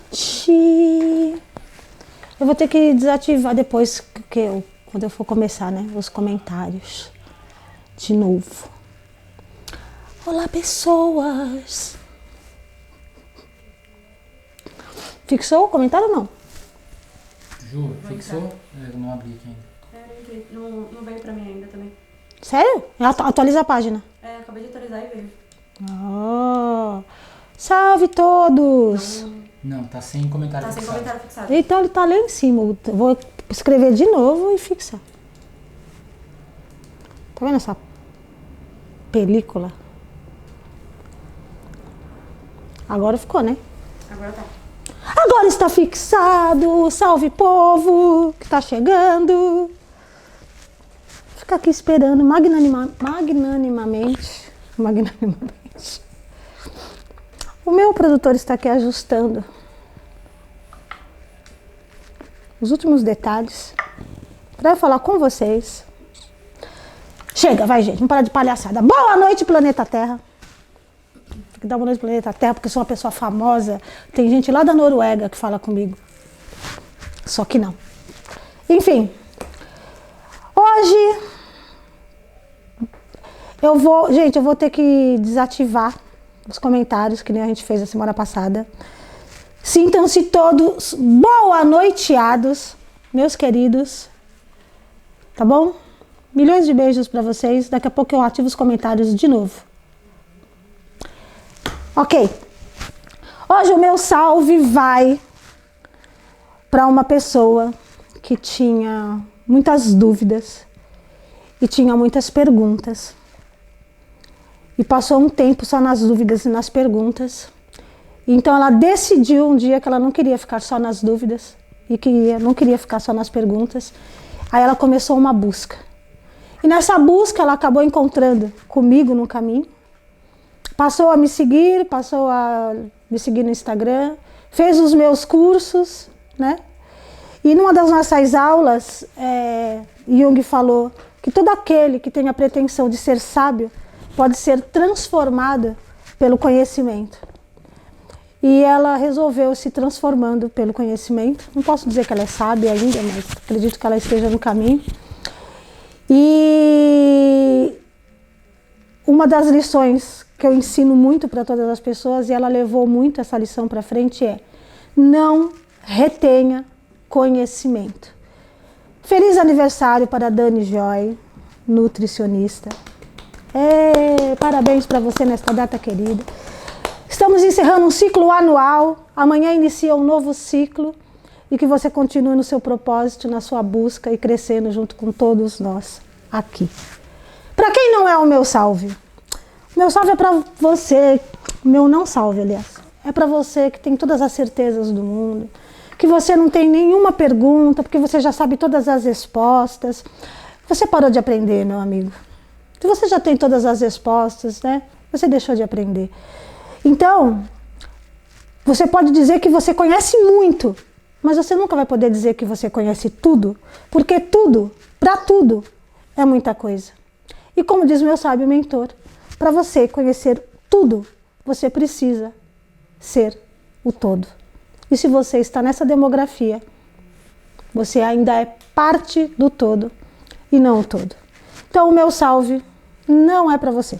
noite. Eu vou ter que desativar depois, quando eu for começar, né? Os comentários. De novo. Olá, pessoas. Fixou o comentário ou não? Ju, fixou? Eu não abri aqui ainda. Não veio pra mim ainda também. Sério? Atualiza a página. Acabei de atualizar e veio. Oh, salve todos! Não, tá sem comentário Tá sem fixado. comentário fixado. Então ele tá lá em cima. Eu vou escrever de novo e fixar. Tá vendo essa película? Agora ficou, né? Agora tá. Agora está fixado! Salve povo que tá chegando! Fica aqui esperando magnanimamente. O meu produtor está aqui ajustando os últimos detalhes para eu falar com vocês. Chega, vai gente, vamos parar de palhaçada. Boa noite, planeta Terra. Tem que dar boa noite, planeta Terra, porque eu sou uma pessoa famosa. Tem gente lá da Noruega que fala comigo. Só que não. Enfim, hoje eu vou ter que desativar os comentários que nem a gente fez a semana passada. Sintam-se todos boa noiteados, meus queridos. Tá bom? Milhões de beijos pra vocês. Daqui a pouco eu ativo os comentários de novo. Ok. Hoje o meu salve vai para uma pessoa que tinha muitas dúvidas e tinha muitas perguntas. E passou um tempo só nas dúvidas e nas perguntas. Então ela decidiu um dia que ela não queria ficar só nas dúvidas e que não queria ficar só nas perguntas. Aí ela começou uma busca. E nessa busca ela acabou encontrando comigo no caminho. Passou a me seguir no Instagram, fez os meus cursos, né? E numa das nossas aulas, Jung falou que todo aquele que tem a pretensão de ser sábio pode ser transformado pelo conhecimento. E ela resolveu se transformando pelo conhecimento. Não posso dizer que ela é sábia ainda, mas acredito que ela esteja no caminho. E uma das lições que eu ensino muito para todas as pessoas, e ela levou muito essa lição para frente, é: não retenha conhecimento. Feliz aniversário para Dani Joy, nutricionista. Parabéns para você nesta data querida. Estamos encerrando um ciclo anual. Amanhã inicia um novo ciclo. E que você continue no seu propósito, na sua busca e crescendo junto com todos nós aqui. Para quem não é o meu salve? O meu salve é para você, o meu não salve, aliás. É para você que tem todas as certezas do mundo, que você não tem nenhuma pergunta, porque você já sabe todas as respostas. Você parou de aprender, meu amigo. Se você já tem todas as respostas, né? Você deixou de aprender. Então, você pode dizer que você conhece muito, mas você nunca vai poder dizer que você conhece tudo, porque tudo, para tudo, é muita coisa. E como diz meu sábio mentor, para você conhecer tudo, você precisa ser o todo. E se você está nessa demografia, você ainda é parte do todo e não o todo. Então o meu salve não é para você.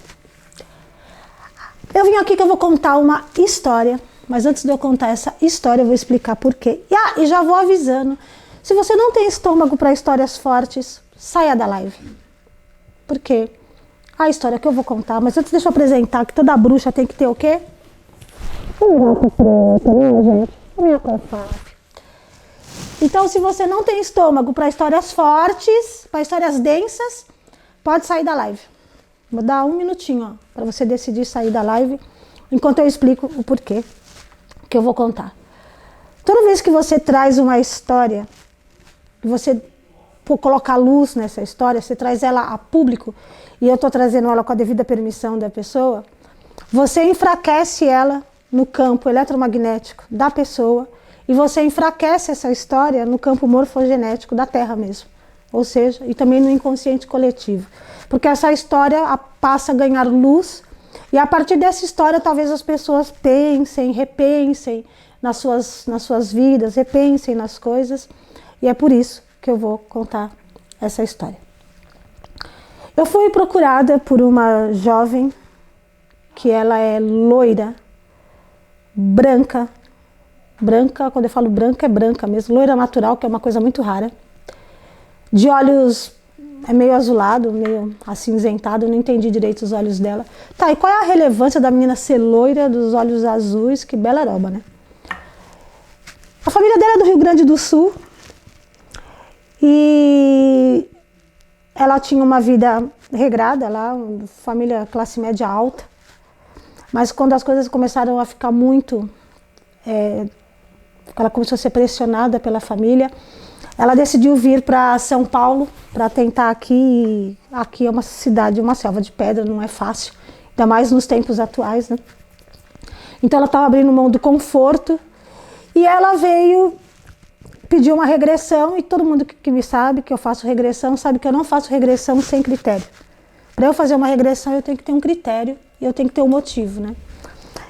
Eu vim aqui que eu vou contar uma história, mas antes de eu contar essa história eu vou explicar por quê. E já vou avisando, se você não tem estômago para histórias fortes, saia da live. Por quê? A história que eu vou contar, mas antes deixa eu apresentar que toda bruxa tem que ter o quê? Um gato preto, né, gente? Minha confave. Então, se você não tem estômago para histórias fortes, para histórias densas, pode sair da live. Vou dar um minutinho, para você decidir sair da live, enquanto eu explico o porquê que eu vou contar. Toda vez que você traz uma história, que você colocar luz nessa história, você traz ela a público, e eu estou trazendo ela com a devida permissão da pessoa, você enfraquece ela no campo eletromagnético da pessoa, e você enfraquece essa história no campo morfogenético da Terra mesmo. Ou seja, e também no inconsciente coletivo. Porque essa história passa a ganhar luz, e a partir dessa história talvez as pessoas pensem, repensem, nas suas vidas, repensem nas coisas. E é por isso que eu vou contar essa história. Eu fui procurada por uma jovem que ela é loira, branca, quando eu falo branca, é branca mesmo, loira natural, que é uma coisa muito rara, de olhos meio azulado, meio acinzentado, eu não entendi direito os olhos dela. Tá, e qual é a relevância da menina ser loira, dos olhos azuis? Que bela roba, né? A família dela é do Rio Grande do Sul e ela tinha uma vida regrada lá, uma família classe média alta, mas quando as coisas começaram a ficar muito... ela começou a ser pressionada pela família, ela decidiu vir para São Paulo para tentar aqui. Aqui é uma cidade, uma selva de pedra, não é fácil, ainda mais nos tempos atuais, né? Então ela estava abrindo mão do conforto e ela veio pedir uma regressão, e todo mundo que me sabe que eu faço regressão sabe que eu não faço regressão sem critério. Para eu fazer uma regressão eu tenho que ter um critério e eu tenho que ter um motivo, né?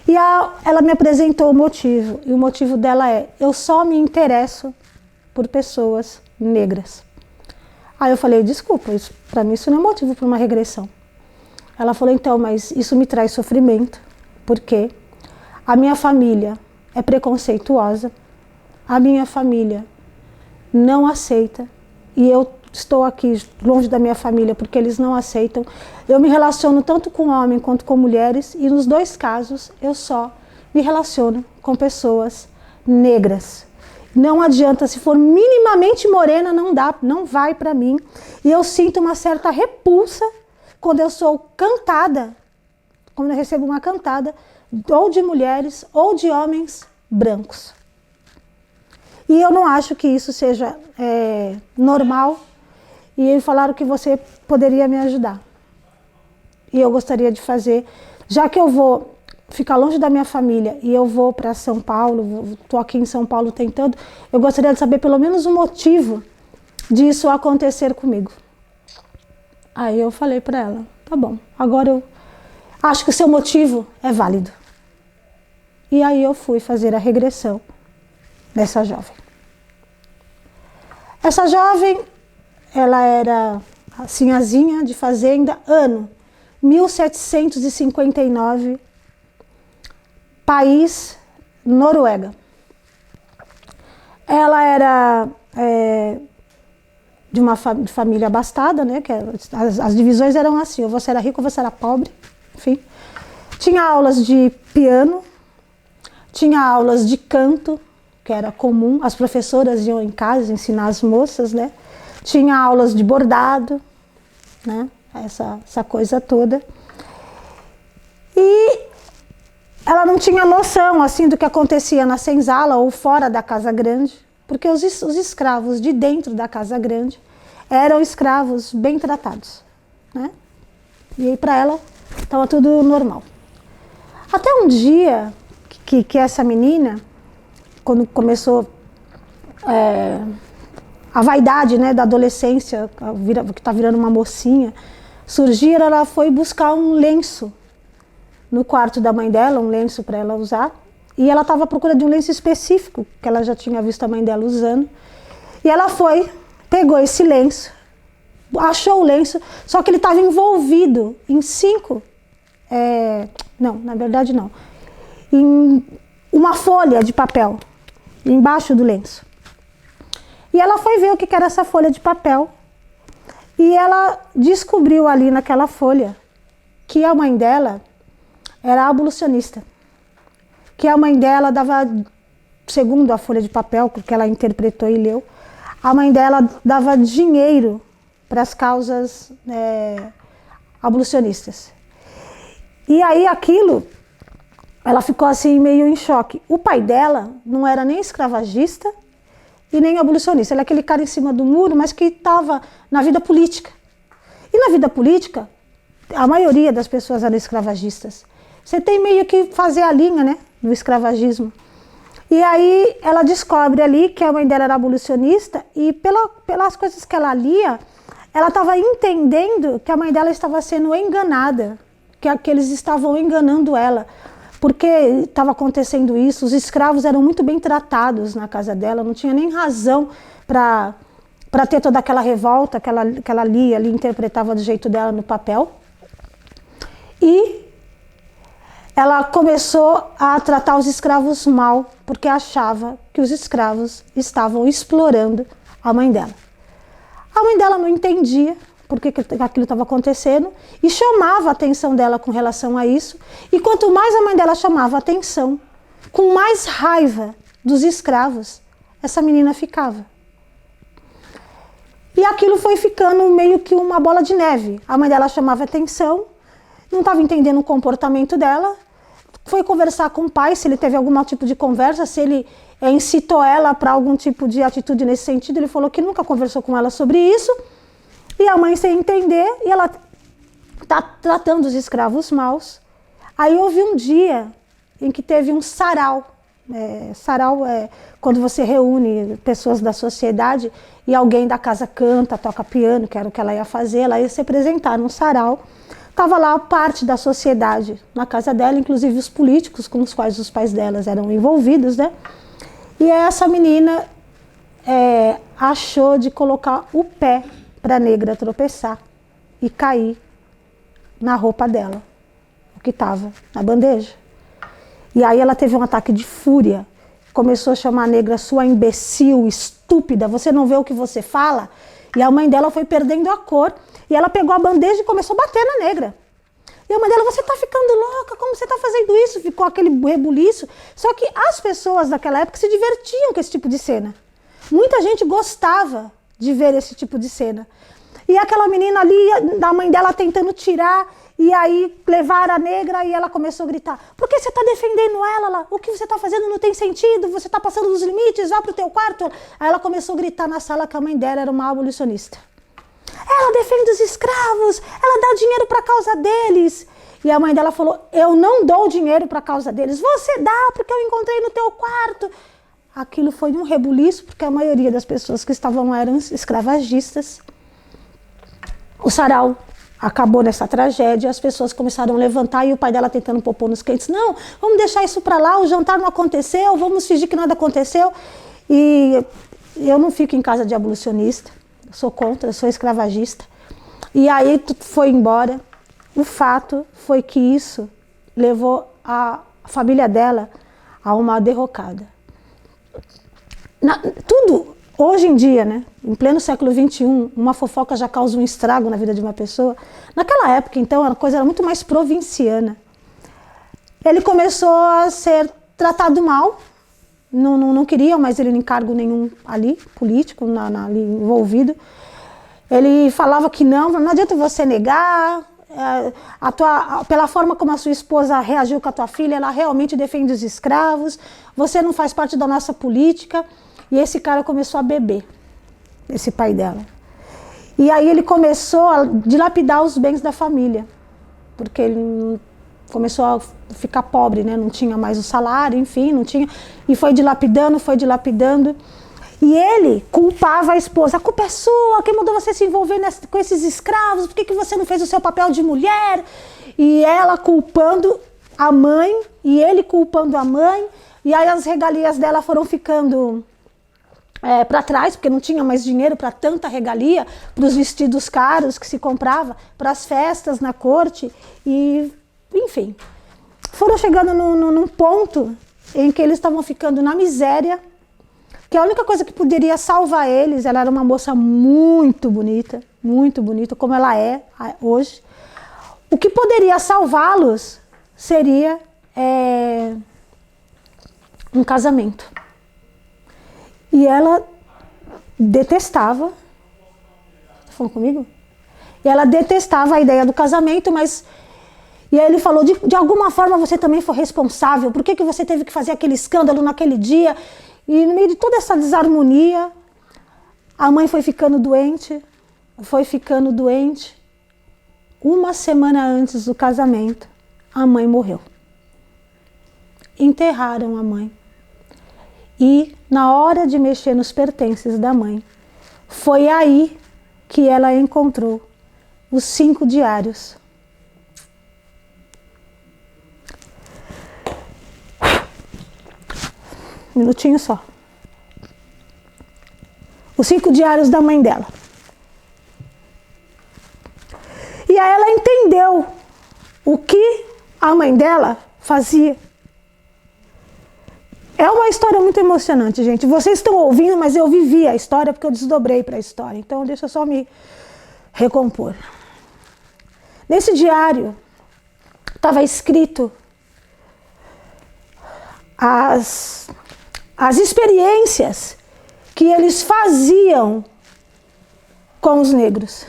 E ela me apresentou o motivo, e o motivo dela é: eu só me interesso por pessoas negras. Aí eu falei: desculpa, para mim isso não é motivo para uma regressão. Ela falou: então, mas isso me traz sofrimento, porque a minha família é preconceituosa, a minha família não aceita, e eu estou aqui longe da minha família porque eles não aceitam. Eu me relaciono tanto com homens quanto com mulheres, e nos dois casos eu só me relaciono com pessoas negras. Não adianta, se for minimamente morena, não dá, não vai para mim. E eu sinto uma certa repulsa quando eu sou cantada, quando eu recebo uma cantada, ou de mulheres ou de homens brancos. E eu não acho que isso seja normal. E eles falaram que você poderia me ajudar. E eu gostaria de fazer, já que eu vou ficar longe da minha família e eu vou para São Paulo, estou aqui em São Paulo tentando, eu gostaria de saber pelo menos o motivo disso acontecer comigo. Aí eu falei para ela: tá bom, agora eu acho que o seu motivo é válido. E aí eu fui fazer a regressão dessa jovem. Essa jovem, ela era a sinhazinha de fazenda, ano 1759, país Noruega. Ela era de uma família abastada, né? Que as divisões eram assim: ou você era rico ou você era pobre, enfim. Tinha aulas de piano, tinha aulas de canto, que era comum, as professoras iam em casa ensinar as moças, né? Tinha aulas de bordado, né? Essa coisa toda. E ela não tinha noção assim do que acontecia na senzala ou fora da casa grande, porque os escravos de dentro da casa grande eram escravos bem tratados, né? E aí para ela estava tudo normal. Até um dia que essa menina, quando começou a vaidade, né, da adolescência, que está virando uma mocinha, surgir, ela foi buscar um lenço no quarto da mãe dela, um lenço para ela usar, e ela estava à procura de um lenço específico, que ela já tinha visto a mãe dela usando, e ela foi, pegou esse lenço, achou o lenço, só que ele estava envolvido em em uma folha de papel, embaixo do lenço. E ela foi ver o que era essa folha de papel, e ela descobriu ali naquela folha que a mãe dela era abolicionista, que a mãe dela dava, segundo a folha de papel, que ela interpretou e leu, a mãe dela dava dinheiro para as causas abolicionistas. E aí aquilo, ela ficou assim meio em choque. O pai dela não era nem escravagista e nem abolicionista, ele é aquele cara em cima do muro, mas que estava na vida política. E na vida política, a maioria das pessoas eram escravagistas. Você tem meio que fazer a linha, né, do escravagismo. E aí ela descobre ali que a mãe dela era abolicionista, e pelas coisas que ela lia, ela estava entendendo que a mãe dela estava sendo enganada, que eles estavam enganando ela. porque estava acontecendo isso, os escravos eram muito bem tratados na casa dela, não tinha nem razão para ter toda aquela revolta que ela lia ali, interpretava do jeito dela no papel. E ela começou a tratar os escravos mal, porque achava que os escravos estavam explorando a mãe dela. A mãe dela não entendia por que aquilo estava acontecendo e chamava a atenção dela com relação a isso. E quanto mais a mãe dela chamava a atenção, com mais raiva dos escravos, essa menina ficava. E aquilo foi ficando meio que uma bola de neve. A mãe dela chamava atenção, não estava entendendo o comportamento dela, foi conversar com o pai, se ele teve algum tipo de conversa, se ele incitou ela para algum tipo de atitude nesse sentido. Ele falou que nunca conversou com ela sobre isso. E a mãe, sem entender, e ela está tratando os escravos maus. Aí houve um dia em que teve um sarau. Sarau é quando você reúne pessoas da sociedade e alguém da casa canta, toca piano, que era o que ela ia fazer. Ela ia se apresentar num sarau. Estava lá parte da sociedade na casa dela, inclusive os políticos com os quais os pais delas eram envolvidos, né? E essa menina achou de colocar o pé para a negra tropeçar e cair na roupa dela, o que estava na bandeja. E aí ela teve um ataque de fúria, começou a chamar a negra sua imbecil, estúpida, você não vê o que você fala? E a mãe dela foi perdendo a cor e ela pegou a bandeja e começou a bater na negra. E a mãe dela, você está ficando louca, como você está fazendo isso? Ficou aquele rebuliço. Só que as pessoas daquela época se divertiam com esse tipo de cena. Muita gente gostava de ver esse tipo de cena. E aquela menina ali, da mãe dela tentando tirar, e aí levar a negra, e ela começou a gritar, por que você está defendendo ela lá? O que você está fazendo não tem sentido, você está passando dos limites, vá para o teu quarto. Aí ela começou a gritar na sala que a mãe dela era uma abolicionista. Ela defende os escravos, ela dá dinheiro para a causa deles. E a mãe dela falou, eu não dou dinheiro para a causa deles, você dá porque eu encontrei no teu quarto. Aquilo foi um rebuliço, porque a maioria das pessoas que estavam lá eram escravagistas. O sarau acabou nessa tragédia, as pessoas começaram a levantar e o pai dela tentando pôr nos quentes. Não, vamos deixar isso para lá, o jantar não aconteceu, vamos fingir que nada aconteceu. E eu não fico em casa de abolicionista, eu sou contra, eu sou escravagista. E aí tudo foi embora. O fato foi que isso levou a família dela a uma derrocada. Tudo, hoje em dia, né, em pleno século XXI, uma fofoca já causa um estrago na vida de uma pessoa. Naquela época, então, a coisa era muito mais provinciana. Ele começou a ser tratado mal, não queria mais ele em cargo nenhum ali, político, ali envolvido. Ele falava que não adianta você negar, pela forma como a sua esposa reagiu com a tua filha, ela realmente defende os escravos, você não faz parte da nossa política. E esse cara começou a beber, esse pai dela. E aí ele começou a dilapidar os bens da família, porque ele começou a ficar pobre, né? Não tinha mais o salário, enfim, não tinha. E foi dilapidando. E ele culpava a esposa. A culpa é sua, quem mandou você se envolver com esses escravos? Por que você não fez o seu papel de mulher? E ela culpando a mãe, e ele culpando a mãe. E aí as regalias dela foram ficando para trás, porque não tinha mais dinheiro para tanta regalia, para os vestidos caros que se comprava, para as festas na corte, e enfim, foram chegando num ponto em que eles estavam ficando na miséria, que a única coisa que poderia salvar eles, ela era uma moça muito bonita, como ela é hoje, o que poderia salvá-los seria um casamento. E ela detestava, tá falando comigo? E ela detestava a ideia do casamento, mas... E aí ele falou, de alguma forma você também foi responsável, por que você teve que fazer aquele escândalo naquele dia? E no meio de toda essa desarmonia, a mãe foi ficando doente. Uma semana antes do casamento, a mãe morreu. Enterraram a mãe. E na hora de mexer nos pertences da mãe, foi aí que ela encontrou os 5 diários. Um minutinho só. Os 5 diários da mãe dela. E aí ela entendeu o que a mãe dela fazia. É uma história muito emocionante, gente. Vocês estão ouvindo, mas eu vivi a história porque eu desdobrei para a história. Então deixa eu só me recompor. Nesse diário estava escrito as experiências que eles faziam com os negros.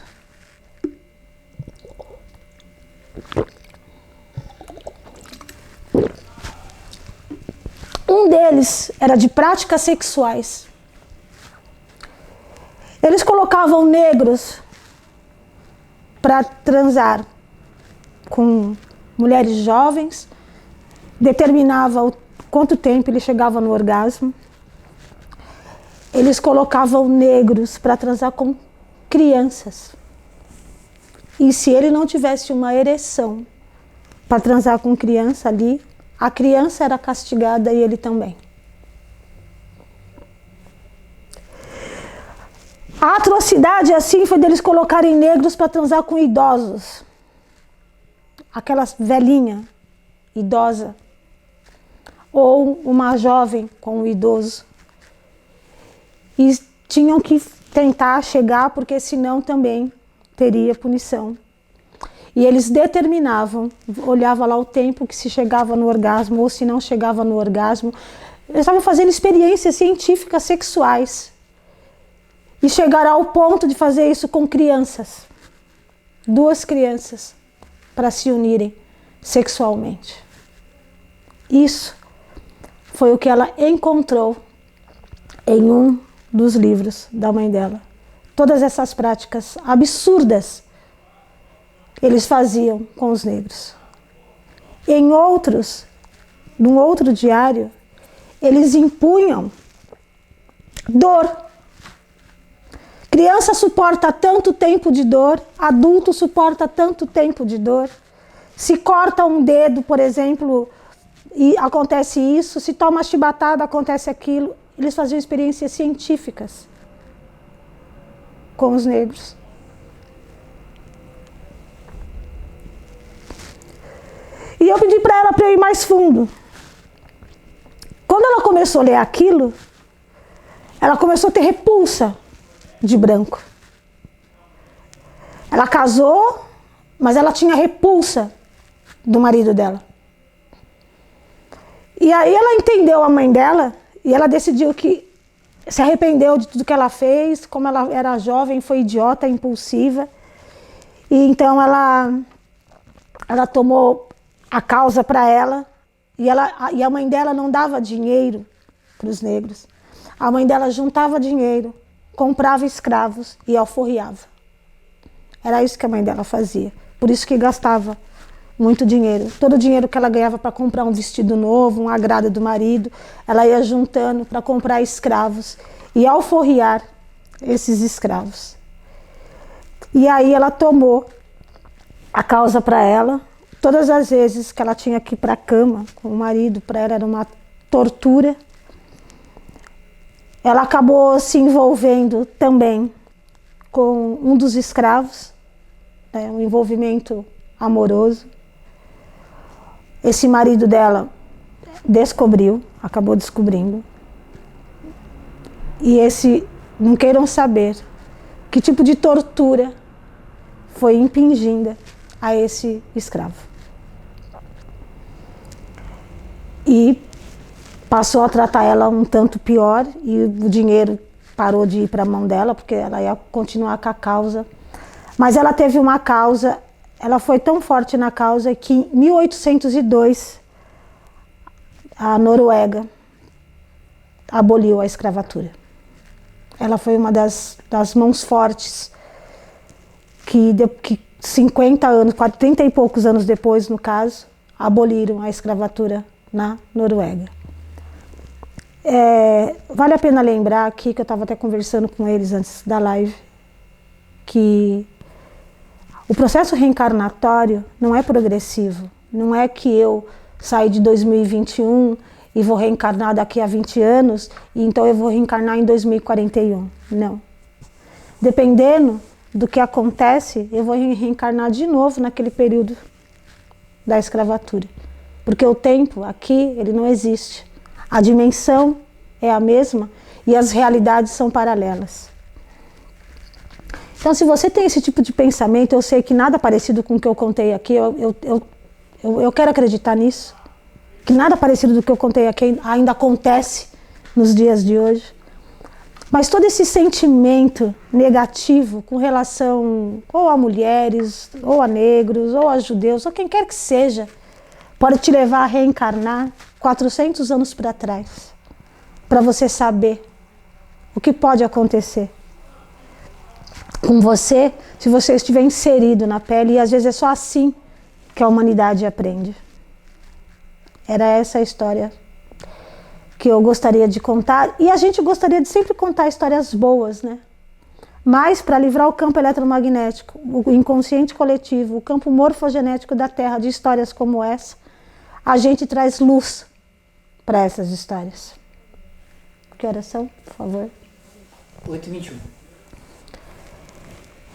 Um deles era de práticas sexuais. Eles colocavam negros para transar com mulheres jovens, determinava quanto tempo ele chegava no orgasmo. Eles colocavam negros para transar com crianças. E se ele não tivesse uma ereção para transar com criança ali, a criança era castigada e ele também. A atrocidade assim foi deles colocarem negros para transar com idosos. Aquela velhinha, idosa. Ou uma jovem com um idoso. E tinham que tentar chegar, porque senão também teria punição. E eles determinavam, olhava lá o tempo que se chegava no orgasmo ou se não chegava no orgasmo. Eles estavam fazendo experiências científicas sexuais. E chegaram ao ponto de fazer isso com crianças. 2 crianças para se unirem sexualmente. Isso foi o que ela encontrou em um dos livros da mãe dela. Todas essas práticas absurdas eles faziam com os negros. Em outros, num outro diário, eles impunham dor. Criança suporta tanto tempo de dor, adulto suporta tanto tempo de dor. Se corta um dedo, por exemplo, e acontece isso, se toma chibatada, acontece aquilo. Eles faziam experiências científicas com os negros. E eu pedi para ela para eu ir mais fundo. Quando ela começou a ler aquilo, ela começou a ter repulsa de branco. Ela casou, mas ela tinha repulsa do marido dela. E aí ela entendeu a mãe dela e ela decidiu que se arrependeu de tudo que ela fez, como ela era jovem, foi idiota, impulsiva. E então ela tomou a causa para ela e a mãe dela não dava dinheiro para os negros. A mãe dela juntava dinheiro, comprava escravos e alforriava. Era isso que a mãe dela fazia. Por isso que gastava muito dinheiro. Todo o dinheiro que ela ganhava para comprar um vestido novo, um agrado do marido, ela ia juntando para comprar escravos e alforriar esses escravos. E aí ela tomou a causa para ela. Todas as vezes que ela tinha que ir para a cama com o marido, para ela era uma tortura. Ela acabou se envolvendo também com um dos escravos, né, um envolvimento amoroso. Esse marido dela acabou descobrindo. E não queiram saber que tipo de tortura foi impingida a esse escravo. E passou a tratar ela um tanto pior e o dinheiro parou de ir para a mão dela, porque ela ia continuar com a causa. Mas ela teve uma causa, ela foi tão forte na causa que em 1802 a Noruega aboliu a escravatura. Ela foi uma das mãos fortes que 50 anos, 30 e poucos anos depois, no caso, aboliram a escravatura na Noruega. Vale a pena lembrar aqui, que eu estava até conversando com eles antes da live, que o processo reencarnatório não é progressivo. Não é que eu saí de 2021 e vou reencarnar daqui a 20 anos, e então eu vou reencarnar em 2041. Não. Dependendo do que acontece, eu vou reencarnar de novo naquele período da escravatura. Porque o tempo aqui, ele não existe. A dimensão é a mesma e as realidades são paralelas. Então, se você tem esse tipo de pensamento, eu sei que nada parecido com o que eu contei aqui, eu quero acreditar nisso, que nada parecido do que eu contei aqui ainda acontece nos dias de hoje. Mas todo esse sentimento negativo com relação ou a mulheres, ou a negros, ou a judeus, ou quem quer que seja, pode te levar a reencarnar 400 anos para trás, para você saber o que pode acontecer com você se você estiver inserido na pele, e às vezes é só assim que a humanidade aprende. Era essa a história que eu gostaria de contar, e a gente gostaria de sempre contar histórias boas, né? Mas para livrar o campo eletromagnético, o inconsciente coletivo, o campo morfogenético da Terra de histórias como essa, a gente traz luz para essas histórias. Que horas são, por favor? 8h21.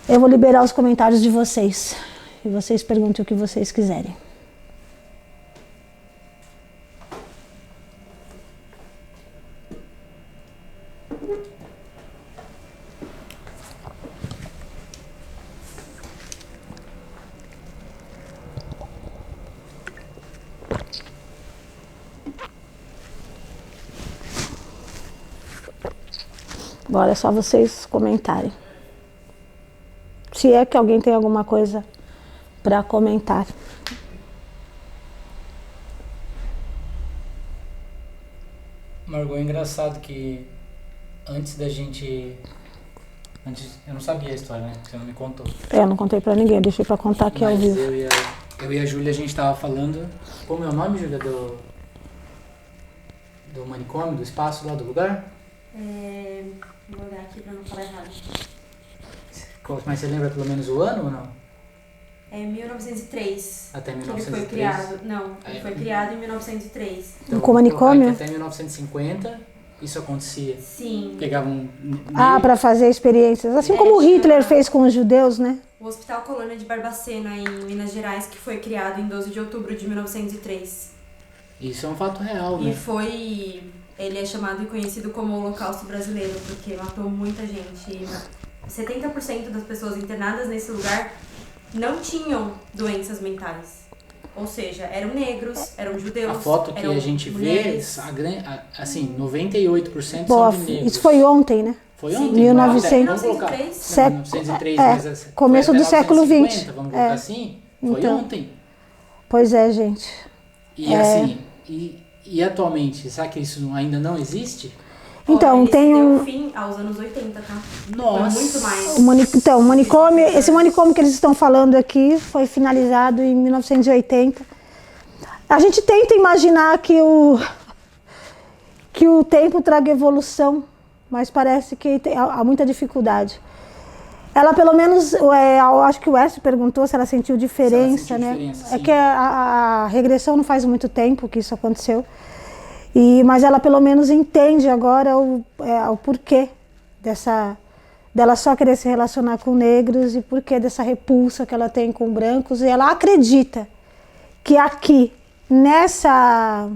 Eu vou liberar os comentários de vocês. E vocês perguntem o que vocês quiserem. Agora é só vocês comentarem. Se é que alguém tem alguma coisa para comentar. Margot, é engraçado que antes da gente... eu não sabia a história, né? Você não me contou. Eu não contei para ninguém, deixei para contar aqui ao vivo. Eu e a Júlia, a gente tava falando... Como é o nome, Júlia, do manicômio, do espaço lá do lugar? Vou olhar aqui pra não falar errado. Mas você lembra pelo menos o ano ou não? É 1903. Até Que 1903? ele foi criado. Não, ele foi criado em 1903. Então, Com manicômio? Até 1950 isso acontecia. Sim. Pegavam... Para fazer experiências. Assim como o Hitler fez com os judeus, né? O Hospital Colônia de Barbacena, em Minas Gerais, que foi criado em 12 de outubro de 1903. Isso é um fato real, né? E ele é chamado e conhecido como o Holocausto Brasileiro, porque matou muita gente. 70% das pessoas internadas nesse lugar não tinham doenças mentais. Ou seja, eram negros, eram judeus, a foto que a gente mulheres. vê, assim, 98% Boa, são de negros. isso foi ontem, né? Foi ontem? 1903. 1903, mas começo foi do até século 1950, XX. vamos colocar assim? Foi Então, ontem. Pois é, gente. E assim, e atualmente, será que isso ainda não existe? Então, tem deu fim aos anos 80, tá? Nossa! Foi muito mais. Então, o manicômio, esse manicômio que eles estão falando aqui foi finalizado em 1980. A gente tenta imaginar que o tempo traga evolução, mas parece que há muita dificuldade. Ela, pelo menos, eu acho que o West perguntou se ela sentiu diferença, né? Diferença, é que a regressão não faz muito tempo que isso aconteceu. Mas ela pelo menos entende agora o porquê dela só querer se relacionar com negros e porquê dessa repulsa que ela tem com brancos. E ela acredita que aqui, nessa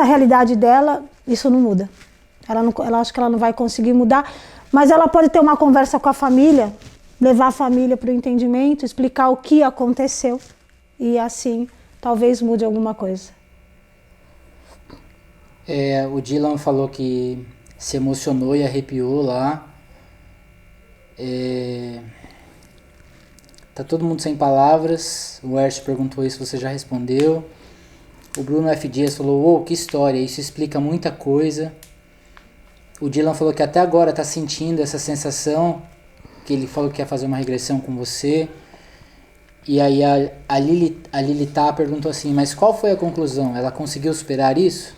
realidade dela, isso não muda. Ela acha que ela não vai conseguir mudar, mas ela pode ter uma conversa com a família, levar a família para o entendimento, explicar o que aconteceu. E assim, talvez mude alguma coisa. O Dylan falou que se emocionou e arrepiou lá. Tá todo mundo sem palavras. O Ercio perguntou isso, você já respondeu. O Bruno F. Dias falou, que história, isso explica muita coisa. O Dylan falou que até agora tá sentindo essa sensação, que ele falou que quer fazer uma regressão com você. E aí a Lilitá perguntou assim, mas qual foi a conclusão? Ela conseguiu superar isso?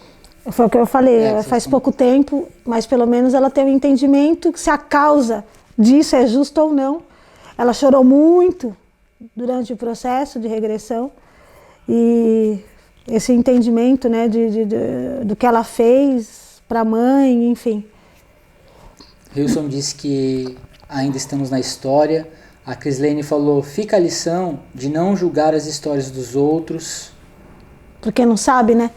Foi o que eu falei, faz pouco tempo, mas pelo menos ela tem um entendimento que se a causa disso é justa ou não. Ela chorou muito durante o processo de regressão, e esse entendimento, né, do que ela fez para a mãe, enfim. Wilson disse que ainda estamos na história. A Crislene falou, fica a lição de não julgar as histórias dos outros. Porque não sabe, né?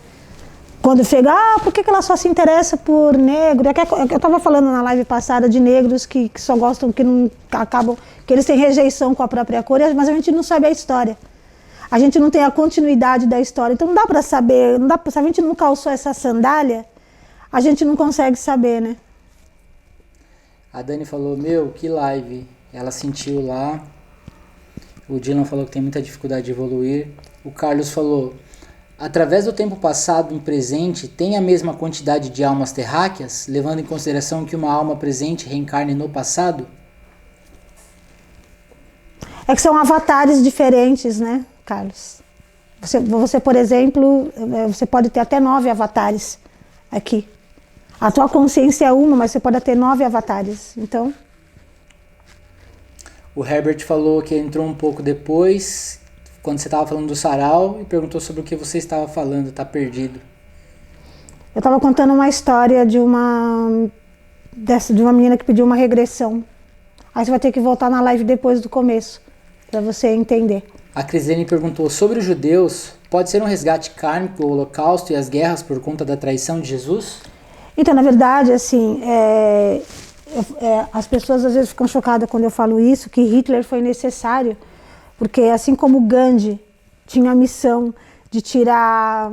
Quando chega, por que ela só se interessa por negro? Eu estava falando na live passada de negros que só gostam, que não acabam, que eles têm rejeição com a própria cor, mas a gente não sabe a história. A gente não tem a continuidade da história. Então não dá para saber, se a gente não calçou essa sandália, a gente não consegue saber, né? A Dani falou, que live. Ela sentiu lá. O Dylan falou que tem muita dificuldade de evoluir. O Carlos falou, através do tempo passado e presente, tem a mesma quantidade de almas terráqueas, levando em consideração que uma alma presente reencarne no passado? É que são avatares diferentes, né, Carlos? Você, por exemplo, você pode ter até 9 avatares aqui. A tua consciência é uma, mas você pode ter 9 avatares. Então... O Herbert falou que entrou um pouco depois, quando você estava falando do sarau, e perguntou sobre o que você estava falando, tá perdido. Eu estava contando uma história de uma menina que pediu uma regressão. Aí você vai ter que voltar na live depois do começo, para você entender. A Crislene perguntou sobre os judeus, pode ser um resgate kármico, o holocausto e as guerras por conta da traição de Jesus? Então, na verdade, assim, as pessoas às vezes ficam chocadas quando eu falo isso, que Hitler foi necessário, porque assim como Gandhi tinha a missão de tirar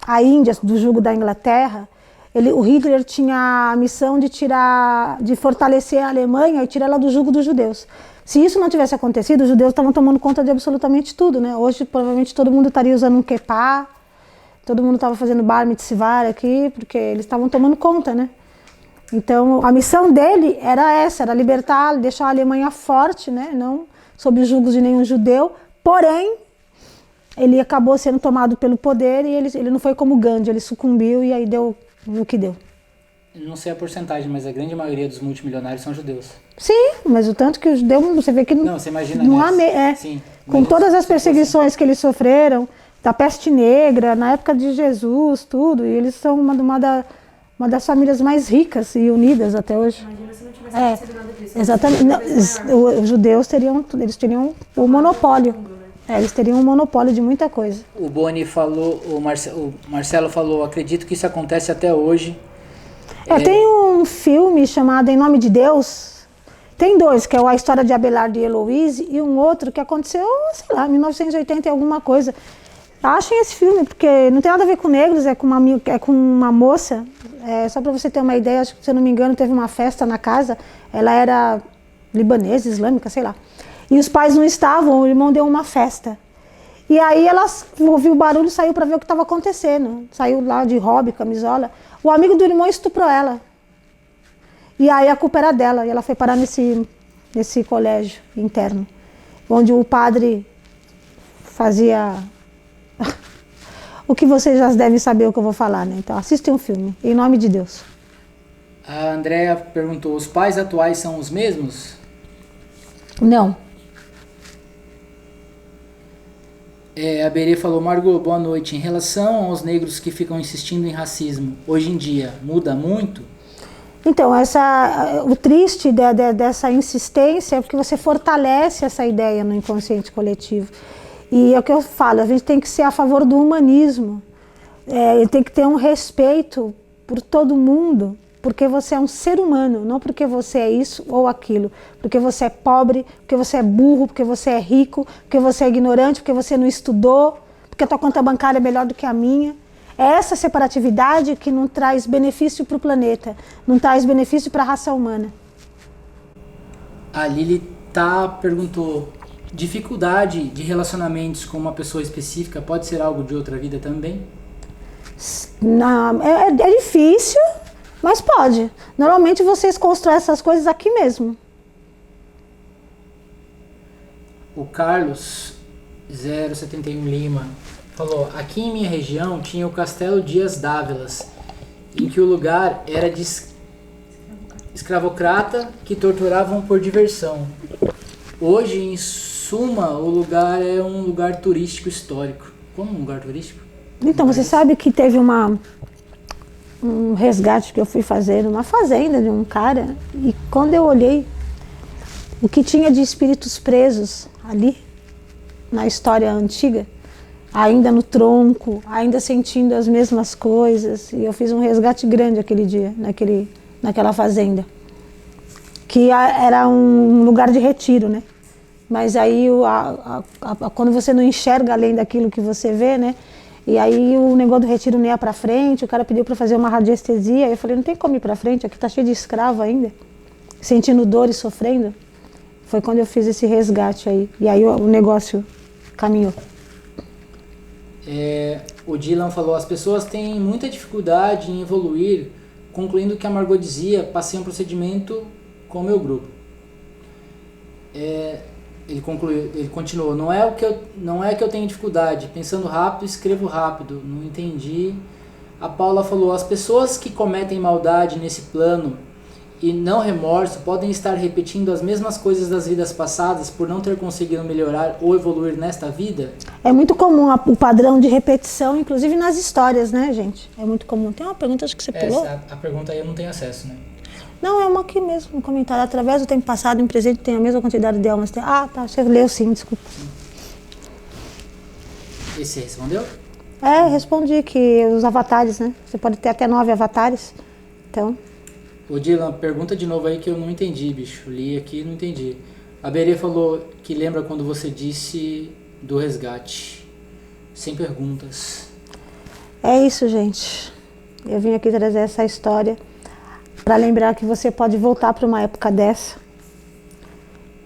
a Índia do jugo da Inglaterra, o Hitler tinha a missão de fortalecer a Alemanha e tirar ela do jugo dos judeus. Se isso não tivesse acontecido, os judeus estavam tomando conta de absolutamente tudo, né? Hoje, provavelmente, todo mundo estaria usando um quepá, todo mundo estava fazendo bar mitzvah aqui, porque eles estavam tomando conta, né? Então, a missão dele era essa, era libertar, deixar a Alemanha forte, né? Não sob os julgos de nenhum judeu, porém, ele acabou sendo tomado pelo poder e ele não foi como Gandhi, ele sucumbiu e aí deu o que deu. Não sei a porcentagem, mas a grande maioria dos multimilionários são judeus. Sim, mas o tanto que os judeus, você vê que não, você imagina, não há sim, com todas as perseguições que eles sofreram, da peste negra, na época de Jesus, tudo, e eles são uma das famílias mais ricas e unidas até hoje. Imagina se não tivesse acontecido nada disso. Exatamente. Não, os judeus teriam o monopólio. Eles teriam um monopólio de muita coisa. O Boni falou, o Marcelo falou, acredito que isso acontece até hoje. Tem um filme chamado Em Nome de Deus. Tem 2, que é a história de Abelardo e Heloíse, e um outro que aconteceu, sei lá, 1980 e alguma coisa. Achem esse filme, porque não tem nada a ver com negros, é com uma moça. Só para você ter uma ideia, acho que, se eu não me engano, teve uma festa na casa. Ela era libanesa, islâmica, sei lá. E os pais não estavam, o irmão deu uma festa. E aí ela ouviu o barulho e saiu para ver o que estava acontecendo. Saiu lá de hobby, camisola. O amigo do irmão estuprou ela. E aí a culpa era dela. E ela foi parar nesse colégio interno, onde o padre fazia o que vocês já devem saber o que eu vou falar, né? Então assistem um filme, Em Nome de Deus. A Andrea perguntou, os pais atuais são os mesmos? Não. A Berê falou, Margot, boa noite. Em relação aos negros que ficam insistindo em racismo, hoje em dia, muda muito? Então, o triste dessa insistência é porque você fortalece essa ideia no inconsciente coletivo. E é o que eu falo, a gente tem que ser a favor do humanismo. Tem que ter um respeito por todo mundo, porque você é um ser humano, não porque você é isso ou aquilo. Porque você é pobre, porque você é burro, porque você é rico, porque você é ignorante, porque você não estudou, porque a tua conta bancária é melhor do que a minha. É essa separatividade que não traz benefício para o planeta, não traz benefício para a raça humana. A Lili perguntou, dificuldade de relacionamentos com uma pessoa específica pode ser algo de outra vida também? Não, é difícil, mas pode. Normalmente vocês constroem essas coisas aqui mesmo. O Carlos 071 Lima falou, aqui em minha região tinha o Castelo Dias Dávilas, em que o lugar era de escravocrata que torturavam por diversão. Hoje, em suma, o lugar é um lugar turístico histórico. Como um lugar turístico? Então, você sabe que teve um resgate que eu fui fazer numa fazenda de um cara, e quando eu olhei o que tinha de espíritos presos ali, na história antiga, ainda no tronco, ainda sentindo as mesmas coisas, e eu fiz um resgate grande aquele dia, naquela fazenda, que era um lugar de retiro, né? Mas aí quando você não enxerga além daquilo que você vê, né? E aí o negócio do retiro não ia pra frente, o cara pediu para fazer uma radiestesia, eu falei, não tem como ir pra frente, aqui tá cheio de escravo ainda, sentindo dor e sofrendo. Foi quando eu fiz esse resgate aí, e aí o negócio caminhou. O Dylan falou, as pessoas têm muita dificuldade em evoluir, concluindo que a Margot dizia, passei um procedimento com o meu grupo. Ele continuou, não é que eu tenho dificuldade, pensando rápido, escrevo rápido, não entendi. A Paula falou, as pessoas que cometem maldade nesse plano e não remorso podem estar repetindo as mesmas coisas das vidas passadas por não ter conseguido melhorar ou evoluir nesta vida? É muito comum o padrão de repetição, inclusive nas histórias, né, gente? É muito comum. Tem uma pergunta, acho que você pulou? A pergunta aí eu não tenho acesso, né? Não, é uma aqui mesmo, um comentário. Através do tempo passado, em presente, tem a mesma quantidade de almas. Ah, tá, você leu sim, desculpa. E você respondeu? Respondi que os avatares, né? Você pode ter até 9 avatares, então... Ô Dylan, pergunta de novo aí que eu não entendi, bicho. Li aqui e não entendi. A Berê falou que lembra quando você disse do resgate. Sem perguntas. É isso, gente. Eu vim aqui trazer essa história para lembrar que você pode voltar para uma época dessa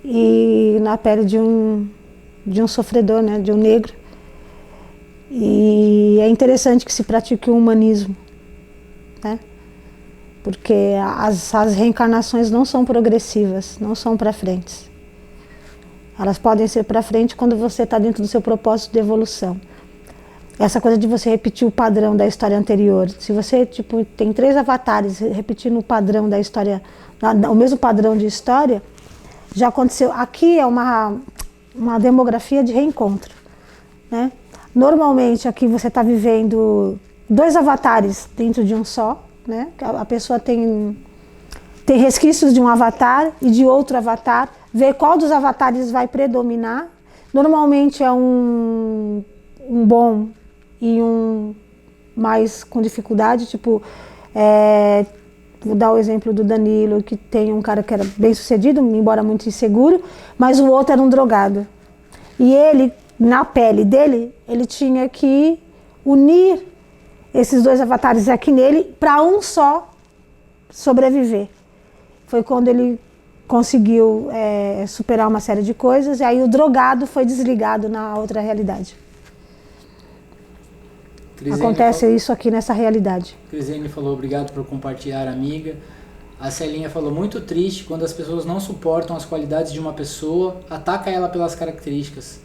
e na pele de um sofredor, né, de um negro. E é interessante que se pratique o humanismo, né? Porque as reencarnações não são progressivas, não são para frente. Elas podem ser para frente quando você está dentro do seu propósito de evolução. Essa coisa de você repetir o padrão da história anterior. Se você tem 3 avatares repetindo o padrão da história, o mesmo padrão de história, já aconteceu. Aqui é uma demografia de reencontro, né? Normalmente aqui você está vivendo 2 avatares dentro de um só, né? A pessoa tem resquícios de um avatar e de outro avatar, ver qual dos avatares vai predominar. Normalmente é um bom e um mais com dificuldade, vou dar o exemplo do Danilo, que tem um cara que era bem sucedido, embora muito inseguro, mas o outro era um drogado. E ele, na pele dele, ele tinha que unir esses 2 avatares aqui nele para um só sobreviver. Foi quando ele conseguiu superar uma série de coisas, e aí o drogado foi desligado na outra realidade. Acontece isso aqui nessa realidade. Crisene falou, obrigado por compartilhar, amiga. A Celinha falou, muito triste quando as pessoas não suportam as qualidades de uma pessoa, ataca ela pelas características.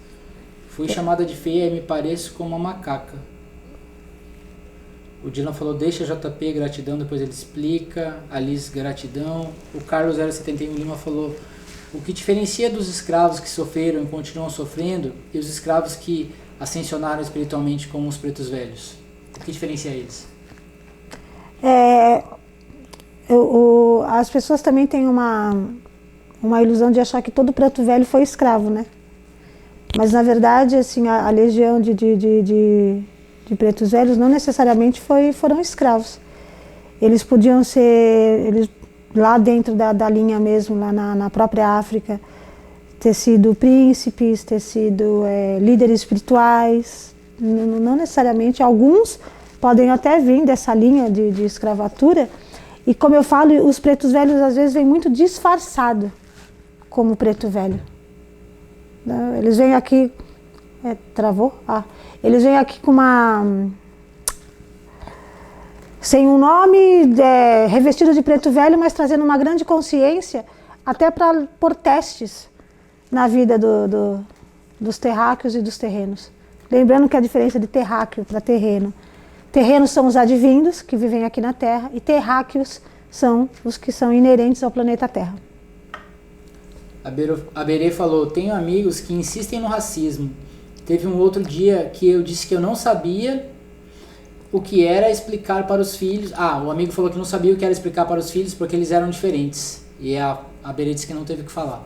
Fui chamada de feia e me pareço como uma macaca. O Dylan falou, deixa JP, gratidão, depois ele explica. Alice, gratidão. O Carlos 071 Lima falou, o que diferencia dos escravos que sofreram e continuam sofrendo e os escravos que ascensionaram espiritualmente como os pretos velhos? O que diferencia eles? As pessoas também têm uma ilusão de achar que todo preto velho foi escravo, né? Mas na verdade, assim, a legião de pretos velhos não necessariamente foram escravos. Eles podiam ser, lá dentro da linha mesmo, lá na própria África, ter sido príncipes, ter sido líderes espirituais. Não necessariamente, alguns podem até vir dessa linha de escravatura. E como eu falo, os pretos velhos às vezes vêm muito disfarçado como preto velho. Eles vêm aqui... travou? Eles vêm aqui com sem um nome, revestido de preto velho, mas trazendo uma grande consciência, até para pôr testes na vida dos terráqueos e dos terrenos. Lembrando que a diferença de terráqueo para terreno. Terrenos são os advindos, que vivem aqui na Terra, e terráqueos são os que são inerentes ao planeta Terra. A Berê falou, tenho amigos que insistem no racismo. teve um outro dia que eu disse que eu não sabia o que era explicar para os filhos. O amigo falou que não sabia o que era explicar para os filhos porque eles eram diferentes. E a Berê disse que não teve o que falar.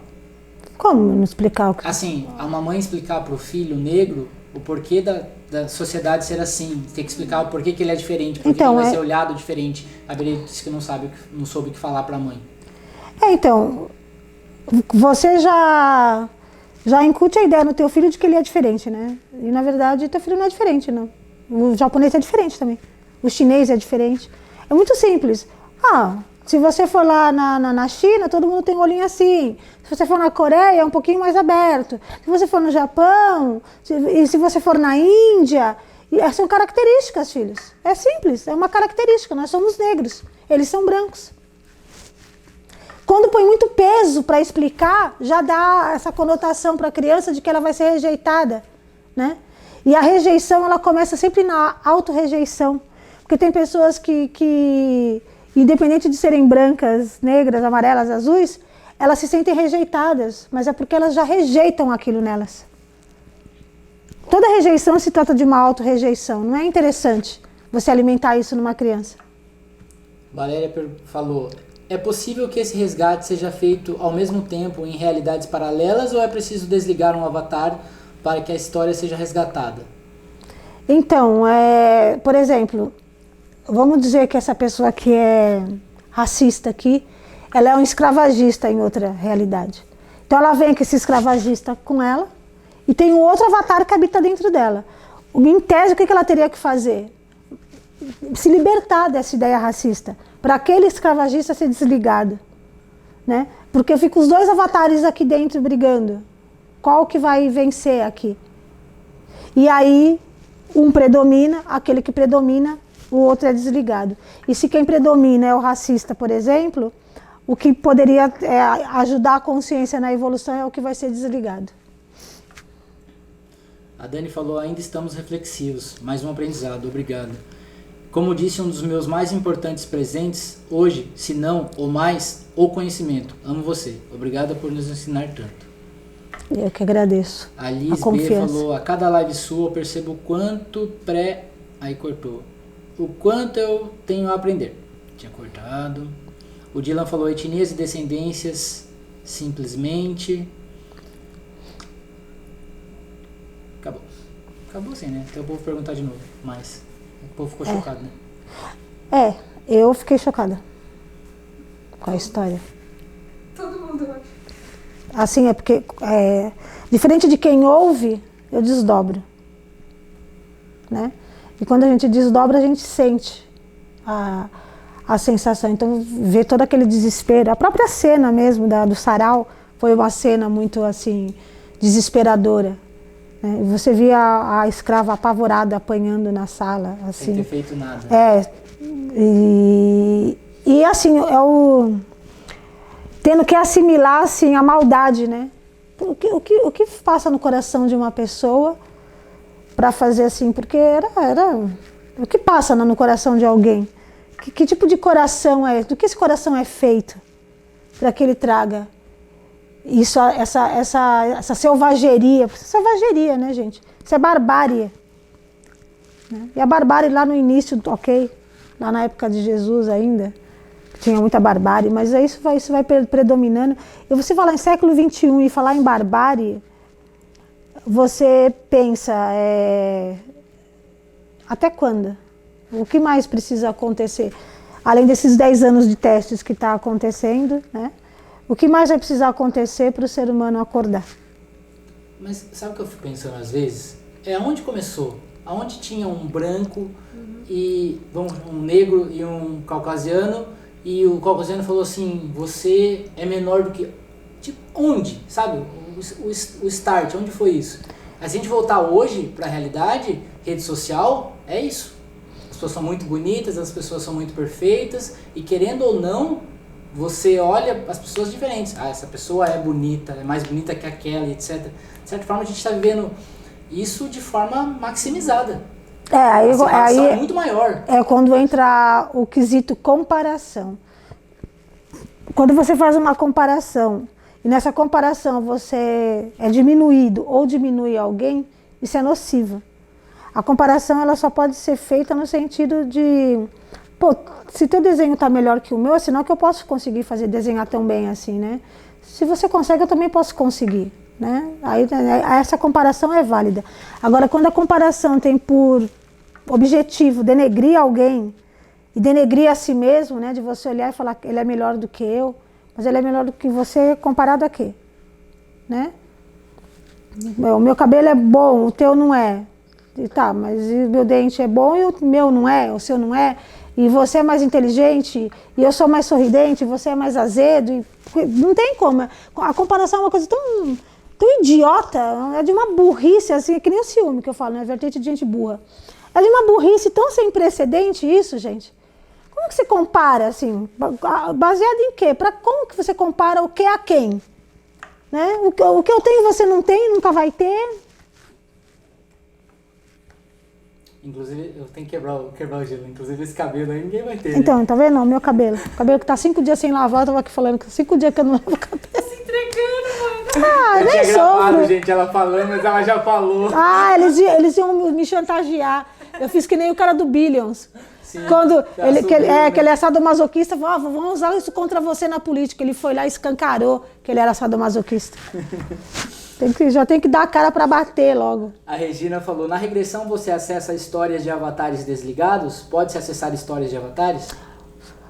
Como não explicar o que... Assim, a mamãe explicar para o filho negro o porquê da sociedade ser assim. Tem que explicar o porquê que ele é diferente, porque então, ele vai ser olhado diferente. A Berê disse que não soube o que falar para a mãe. Então, você já incute a ideia no teu filho de que ele é diferente, né? E na verdade, teu filho não é diferente, não. O japonês é diferente também. O chinês é diferente. É muito simples. Se você for lá na China, todo mundo tem um olhinho assim. Se você for na Coreia, é um pouquinho mais aberto. Se você for no Japão, se você for na Índia, são características, filhos. É simples, é uma característica. Nós somos negros, eles são brancos. Quando põe muito peso para explicar, já dá essa conotação para a criança de que ela vai ser rejeitada, né? E a rejeição, ela começa sempre na autorrejeição. Porque tem pessoas que, independente de serem brancas, negras, amarelas, azuis, elas se sentem rejeitadas, mas é porque elas já rejeitam aquilo nelas. Toda rejeição se trata de uma autorrejeição. Não é interessante você alimentar isso numa criança. Valéria falou... É possível que esse resgate seja feito ao mesmo tempo em realidades paralelas ou é preciso desligar um avatar para que a história seja resgatada? Então, por exemplo, vamos dizer que essa pessoa que é racista aqui, ela é um escravagista em outra realidade. Então ela vem com esse escravagista com ela e tem um outro avatar que habita dentro dela. Em tese, o que ela teria que fazer? Se libertar dessa ideia racista, para aquele escravagista ser desligado, né? Porque ficam os dois avatares aqui dentro brigando. Qual que vai vencer aqui? E aí, um predomina, aquele que predomina, o outro é desligado. E se quem predomina é o racista, por exemplo, o que poderia ajudar a consciência na evolução é o que vai ser desligado. A Dani falou, ainda estamos reflexivos. Mais um aprendizado, obrigado. Como disse um dos meus mais importantes presentes, hoje, se não, ou mais, o conhecimento. Amo você. Obrigada por nos ensinar tanto. Eu que agradeço. A Liz B falou, a cada live sua eu percebo o quanto Aí cortou. O quanto eu tenho a aprender. Tinha cortado. O Dylan falou, etnias e descendências, simplesmente... Acabou. Acabou sim, né? Até o povo perguntar de novo, mas... O povo ficou chocado, né? Eu fiquei chocada com a história. Todo mundo acha. Assim, é porque, diferente de quem ouve, eu desdobro, né? E quando a gente desdobra, a gente sente a sensação. Então, ver todo aquele desespero, a própria cena mesmo do sarau, foi uma cena muito, assim, desesperadora. Você via a escrava apavorada apanhando na sala, assim. Sem ter feito nada. E assim, tendo que assimilar assim, a maldade, né? O que passa no coração de uma pessoa para fazer assim? Porque era o que passa no coração de alguém? Que tipo de coração é? Do que esse coração é feito para que ele traga? Isso, essa selvageria, né, gente? Isso é barbárie. Né? E a barbárie lá no início, ok, lá na época de Jesus ainda, tinha muita barbárie, mas isso vai predominando. E você falar em século XXI e falar em barbárie, você pensa, até quando? O que mais precisa acontecer? Além desses 10 anos de testes que está acontecendo, né? O que mais vai precisar acontecer para o ser humano acordar? Mas sabe o que eu fico pensando às vezes? Aonde começou? Aonde tinha um branco e um negro e um caucasiano e o caucasiano falou assim, você é menor do que... Tipo, onde? Sabe? O start, onde foi isso? Se a gente voltar hoje para a realidade, rede social, é isso. As pessoas são muito bonitas, as pessoas são muito perfeitas e querendo ou não, você olha as pessoas diferentes. Essa pessoa é bonita, é mais bonita que aquela, etc. De certa forma, a gente está vivendo isso de forma maximizada. Aí é muito maior. É quando entra o quesito comparação. Quando você faz uma comparação, e nessa comparação você é diminuído ou diminui alguém, Isso é nocivo. A comparação ela só pode ser feita no sentido de, pô, se teu desenho está melhor que o meu, é sinal que eu posso conseguir desenhar tão bem assim, né? Se você consegue, eu também posso conseguir, né? Aí essa comparação é válida. Agora, quando a comparação tem por objetivo denegrir alguém e denegrir a si mesmo, né? De você olhar e falar que ele é melhor do que eu, mas ele é melhor do que você comparado a quê? Né? O meu cabelo é bom, o teu não é. E tá, mas o meu dente é bom e o meu não é, o seu não é. E você é mais inteligente e eu sou mais sorridente, você é mais azedo. Não tem como. A comparação é uma coisa tão idiota, é de uma burrice, assim, é que nem o ciúme que eu falo, né? Vertente de gente burra. É de uma burrice tão sem precedente isso, gente. Como que você compara, assim? Baseado em quê? Como que você compara o que a quem? Né? O que eu tenho você não tem, nunca vai ter. Inclusive, eu tenho que quebrar o gelo. Inclusive, esse cabelo aí ninguém vai ter. Então, né? tá vendo? O meu cabelo. O cabelo que tá 5 dias sem lavar, eu tava aqui falando que 5 dias que eu não lavo o cabelo. Tá se entregando, mano. Ah, eu nem tinha gravado, sofro. gente, ela falando, mas ela já falou. Ah, eles iam me chantagear. Eu fiz que nem o cara do Billions. Sim, Quando que ele né? é sadomasoquista, falou, vamos usar isso contra você na política. Ele foi lá e escancarou que ele era sadomasoquista. Já tem que dar a cara para bater logo. A Regina falou, na regressão você acessa histórias de avatares desligados? Pode-se acessar histórias de avatares?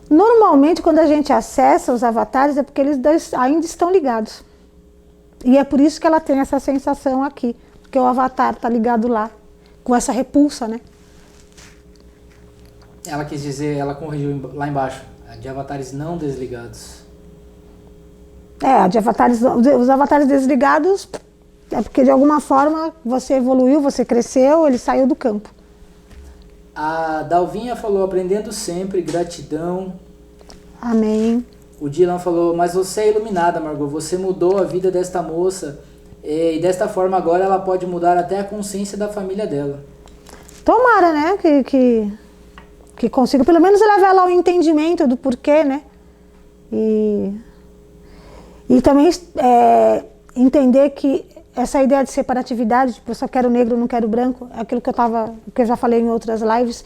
Normalmente, quando a gente acessa os avatares, é porque eles ainda estão ligados. E é por isso que ela tem essa sensação aqui. Porque o avatar está ligado lá, com essa repulsa, né? Ela quis dizer, ela corrigiu lá embaixo, de avatares não desligados. Os avatares desligados é porque de alguma forma você evoluiu, você cresceu, ele saiu do campo. A Dalvinha falou, aprendendo sempre, gratidão. Amém. O Dylan falou, mas você é iluminada, Margot, você mudou a vida desta moça e desta forma agora ela pode mudar até a consciência da família dela. Tomara, né, que consiga pelo menos levar ela ao entendimento do porquê, né? E também entender que essa ideia de separatividade, tipo, eu só quero negro, não quero branco, é aquilo que eu já falei em outras lives.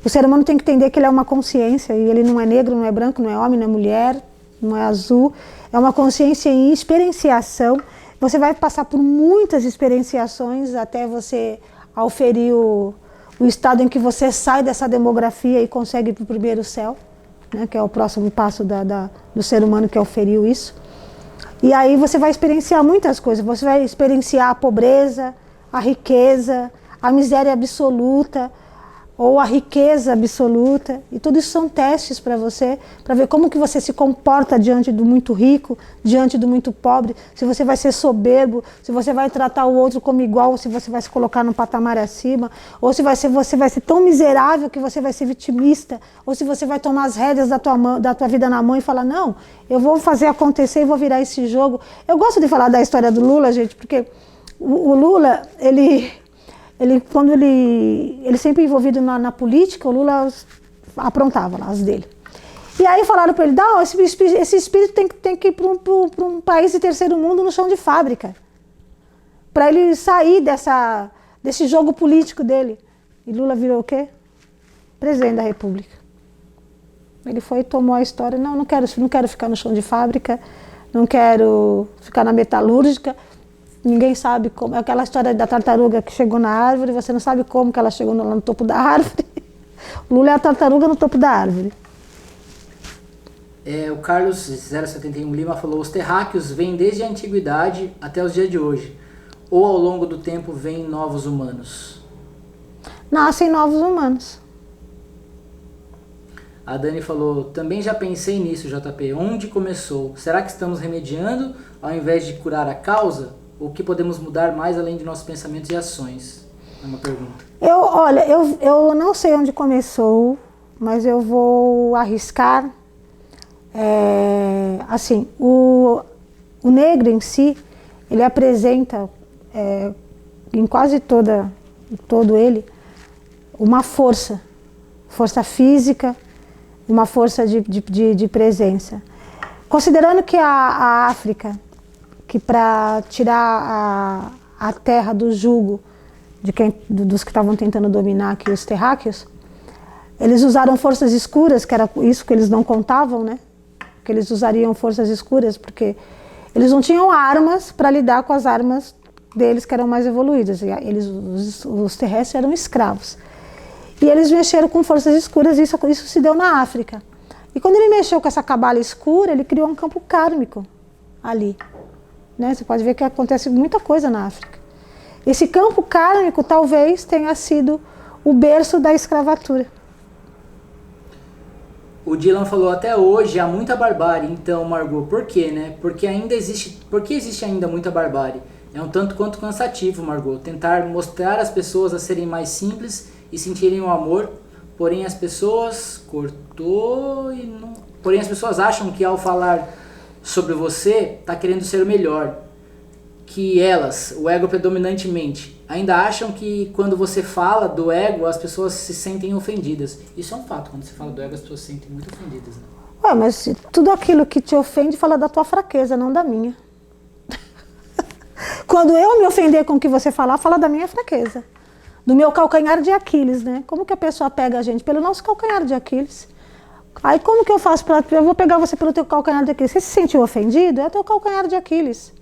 O ser humano tem que entender que ele é uma consciência e ele não é negro, não é branco, não é homem, não é mulher, não é azul. É uma consciência em experienciação. Você vai passar por muitas experienciações até você auferir o estado em que você sai dessa demografia e consegue ir para o primeiro céu, né, que é o próximo passo do ser humano que auferiu isso. E aí você vai experienciar muitas coisas. Você vai experienciar a pobreza, a riqueza, a miséria absoluta ou a riqueza absoluta. E tudo isso são testes para você, para ver como que você se comporta diante do muito rico, diante do muito pobre. Se você vai ser soberbo, se você vai tratar o outro como igual, ou se você vai se colocar num patamar acima, ou se você vai ser tão miserável que você vai ser vitimista, ou se você vai tomar as rédeas da tua vida na mão e falar, não, eu vou fazer acontecer e vou virar esse jogo. Eu gosto de falar da história do Lula, gente, porque o Lula, quando ele sempre envolvido na política, o Lula aprontava lá as dele. E aí falaram para ele, esse espírito tem que ir para um país de terceiro mundo no chão de fábrica, para ele sair desse jogo político dele. E Lula virou o quê? Presidente da República. Ele foi e tomou a história, não quero ficar no chão de fábrica, não quero ficar na metalúrgica. Ninguém sabe como. É aquela história da tartaruga que chegou na árvore, você não sabe como que ela chegou lá no topo da árvore. O Lula é a tartaruga no topo da árvore. O Carlos 071 Lima falou, os terráqueos vêm desde a antiguidade até os dias de hoje. Ou ao longo do tempo vêm novos humanos? Nascem novos humanos. A Dani falou, também já pensei nisso, JP. Onde começou? Será que estamos remediando ao invés de curar a causa? O que podemos mudar mais além de nossos pensamentos e ações? É uma pergunta. Eu não sei onde começou, mas eu vou arriscar. Assim, o negro em si, ele apresenta em quase todo ele uma força física, uma força de presença. Considerando que a África, que para tirar a terra do jugo dos que estavam tentando dominar aqui os terráqueos, eles usaram forças escuras, que era isso que eles não contavam, né? Que eles usariam forças escuras, porque eles não tinham armas para lidar com as armas deles que eram mais evoluídas. Os terrestres eram escravos. E eles mexeram com forças escuras, e isso se deu na África. E quando ele mexeu com essa cabala escura, ele criou um campo kármico ali. Né? Você pode ver que acontece muita coisa na África. Esse campo kármico talvez tenha sido o berço da escravatura. O Dylan falou, até hoje há muita barbárie. Então, Margot, por quê, né? Por que existe ainda muita barbárie? É um tanto quanto cansativo, Margot, tentar mostrar às pessoas a serem mais simples e sentirem o amor, porém as pessoas porém as pessoas acham que ao falar sobre você, tá querendo ser o melhor. Que elas, o ego predominantemente, ainda acham que quando você fala do ego, as pessoas se sentem ofendidas. Isso é um fato, quando você fala do ego, as pessoas se sentem muito ofendidas. Né? Ué, mas tudo aquilo que te ofende fala da tua fraqueza, não da minha. Quando eu me ofender com o que você falar, fala da minha fraqueza. Do meu calcanhar de Aquiles, né? Como que a pessoa pega a gente? Pelo nosso calcanhar de Aquiles. Aí como que eu faço eu vou pegar você pelo teu calcanhar de Aquiles? Você se sentiu ofendido? É o teu calcanhar de Aquiles.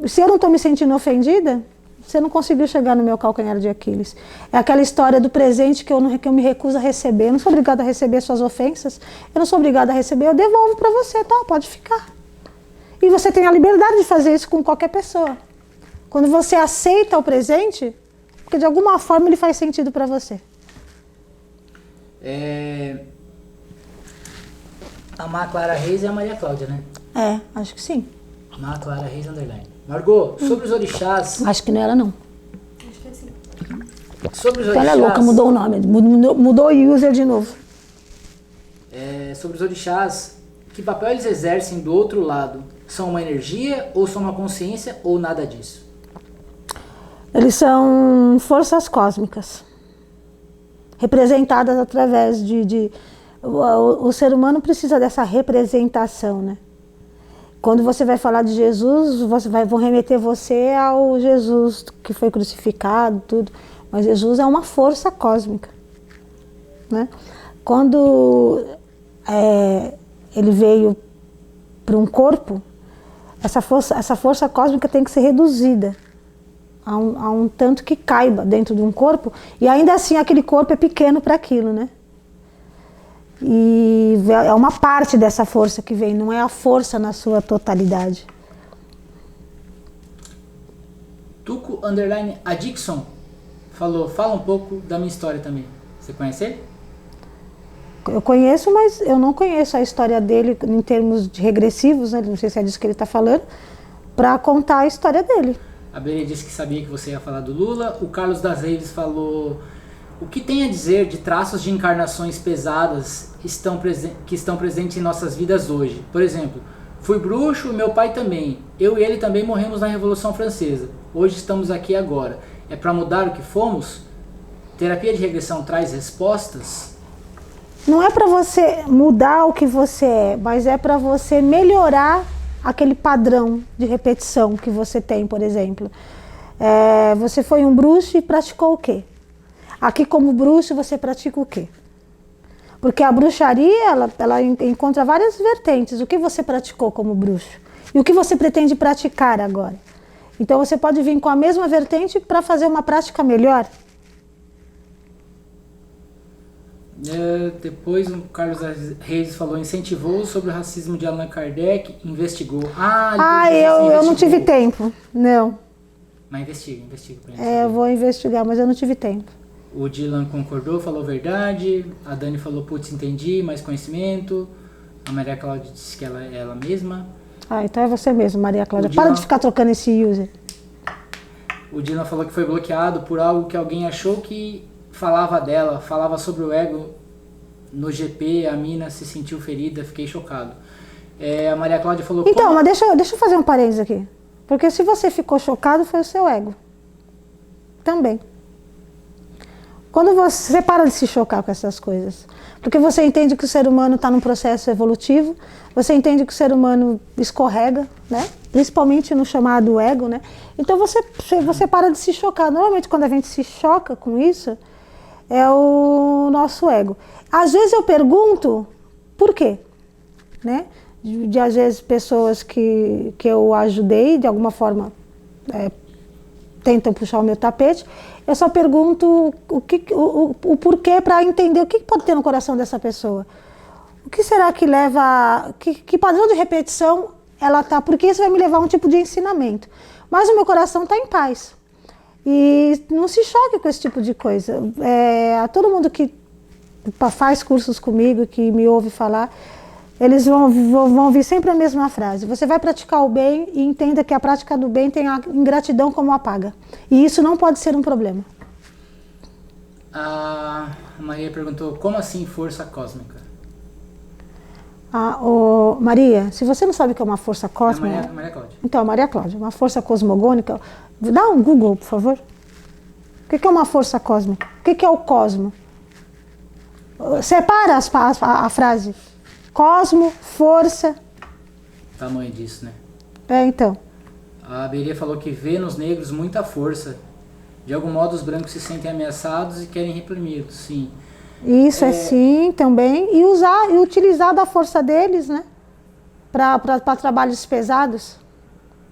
Se eu não estou me sentindo ofendida, você não conseguiu chegar no meu calcanhar de Aquiles. É aquela história do presente que eu me recuso a receber. Eu não sou obrigada a receber suas ofensas. Eu não sou obrigada a receber, eu devolvo para você, tá? Pode ficar. E você tem a liberdade de fazer isso com qualquer pessoa. Quando você aceita o presente, porque de alguma forma ele faz sentido para você. A Má Clara Reis é a Maria Cláudia, né? É, acho que sim. Má Clara Reis _. Margot, sobre os orixás... Acho que não era, não. Acho que é assim. Sobre os Então orixás... ela é louca, mudou o nome, mudou o user de novo. Sobre os orixás, que papel eles exercem do outro lado? São uma energia, ou são uma consciência, ou nada disso? Eles são forças cósmicas, representadas através o ser humano precisa dessa representação, né? Quando você vai falar de Jesus, vão remeter você ao Jesus que foi crucificado, tudo. Mas Jesus é uma força cósmica, né? Quando ele veio para um corpo, essa força cósmica tem que ser reduzida a um tanto que caiba dentro de um corpo, e ainda assim aquele corpo é pequeno para aquilo, né? E é uma parte dessa força que vem, não é a força na sua totalidade. Tuco _ Adixon fala um pouco da minha história também. Você conhece ele? Eu conheço, mas eu não conheço a história dele em termos de regressivos, né? Não sei se é disso que ele está falando, para contar a história dele. A Bere disse que sabia que você ia falar do Lula. O Carlos das Reis falou... O que tem a dizer de traços de encarnações pesadas que estão presentes em nossas vidas hoje? Por exemplo, fui bruxo e meu pai também. Eu e ele também morremos na Revolução Francesa. Hoje estamos aqui agora. É para mudar o que fomos? Terapia de regressão traz respostas? Não é para você mudar o que você é, mas é para você melhorar aquele padrão de repetição que você tem, por exemplo. Você foi um bruxo e praticou o quê? Aqui, como bruxo, você pratica o quê? Porque a bruxaria, ela encontra várias vertentes. O que você praticou como bruxo? E o que você pretende praticar agora? Então, você pode vir com a mesma vertente para fazer uma prática melhor. Depois, o Carlos Reis falou, incentivou sobre o racismo de Allan Kardec, investigou. Eu não tive tempo, não. Mas investiga pra gente. Eu vou investigar, mas eu não tive tempo. O Dylan concordou, falou verdade. A Dani falou, putz, entendi, mais conhecimento. A Maria Cláudia disse que ela é ela mesma. Então é você mesmo, Maria Cláudia. Para de ficar trocando esse user. O Dylan falou que foi bloqueado por algo que alguém achou que falava dela, falava sobre o ego no GP, a mina se sentiu ferida, fiquei chocado. A Maria Cláudia falou... Então, mas deixa eu fazer um parênteses aqui. Porque se você ficou chocado, foi o seu ego. Também. Quando você para de se chocar com essas coisas, porque você entende que o ser humano está num processo evolutivo, você entende que o ser humano escorrega, né? Principalmente no chamado ego, né? Então você para de se chocar. Normalmente quando a gente se choca com isso, é o nosso ego. Às vezes eu pergunto por quê, né? Às vezes pessoas que eu ajudei, de alguma forma tentam puxar o meu tapete, eu só pergunto o porquê para entender o que pode ter no coração dessa pessoa. O que será que leva, que padrão de repetição ela tá, porque isso vai me levar a um tipo de ensinamento. Mas o meu coração está em paz. E não se choque com esse tipo de coisa. A todo mundo que faz cursos comigo, que me ouve falar, eles vão ouvir sempre a mesma frase. Você vai praticar o bem e entenda que a prática do bem tem a ingratidão como paga. E isso não pode ser um problema. A Maria perguntou, como assim força cósmica? Maria, se você não sabe o que é uma força cósmica... Maria Cláudia. Então, Maria Cláudia, uma força cosmogônica... Dá um Google, por favor. O que é uma força cósmica? O que é o cosmo? Separa a frase. Cosmo, força... Tamanho disso, né? Então. A Beria falou que vê nos negros muita força. De algum modo os brancos se sentem ameaçados e querem reprimi-los, sim. Isso sim, também. E utilizar da força deles, né? Para trabalhos pesados.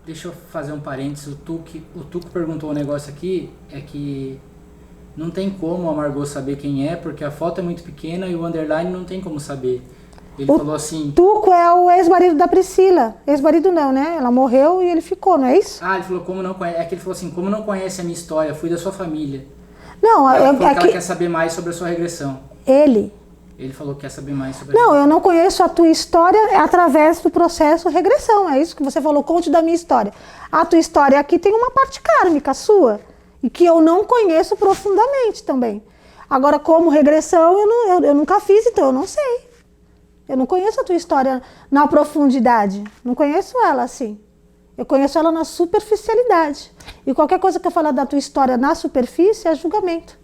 Deixa eu fazer um parênteses. O Tuco perguntou um negócio aqui, é que não tem como a Margot saber quem é, porque a foto é muito pequena e o underline não tem como saber. Ele falou assim... Tuco é o ex-marido da Priscila. Ex-marido não, né? Ela morreu e ele ficou, não é isso? Ele falou, como não conhece... É que ele falou assim, como não conhece a minha história, fui da sua família. Não, ela quer saber mais sobre a sua regressão. Ele falou que quer saber mais sobre a eu não conheço a tua história através do processo regressão. É isso que você falou, conte da minha história. A tua história aqui tem uma parte kármica sua. E que eu não conheço profundamente também. Agora, como regressão, eu nunca fiz, então eu não sei. Eu não conheço a tua história na profundidade. Não conheço ela assim. Eu conheço ela na superficialidade. E qualquer coisa que eu falar da tua história na superfície é julgamento.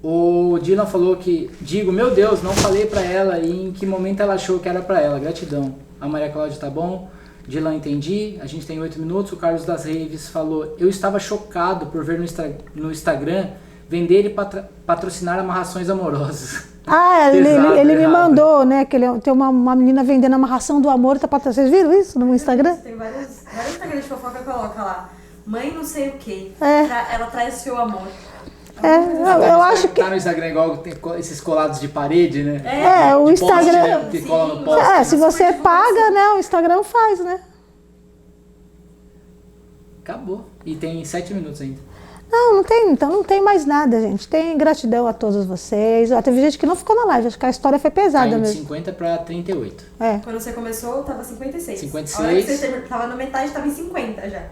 O Dylan falou que... Digo, meu Deus, não falei pra ela e em que momento ela achou que era pra ela. Gratidão. A Maria Cláudia, tá bom? Dylan, entendi. A gente tem 8 minutos. O Carlos das Reis falou... Eu estava chocado por ver no Instagram vender e patrocinar amarrações amorosas. Ele me mandou, né? Que tem uma menina vendendo amarração do amor. Vocês viram isso no Instagram? Tem vários Instagrams de fofoca que coloca lá. Mãe não sei o quê. Ela traz o seu amor. Eu acho que... Tá no Instagram igual tem esses colados de parede, né? O Instagram... Poste, que cola no poste. Se você paga, né? O Instagram faz, né? Acabou. E tem 7 minutos ainda. Não tem, então não tem mais nada, gente. Tem gratidão a todos vocês. Teve gente que não ficou na live, acho que a história foi pesada de mesmo. 50 para 38. Quando você começou, tava 56. 56. A hora que você tava na metade, tava em 50 já.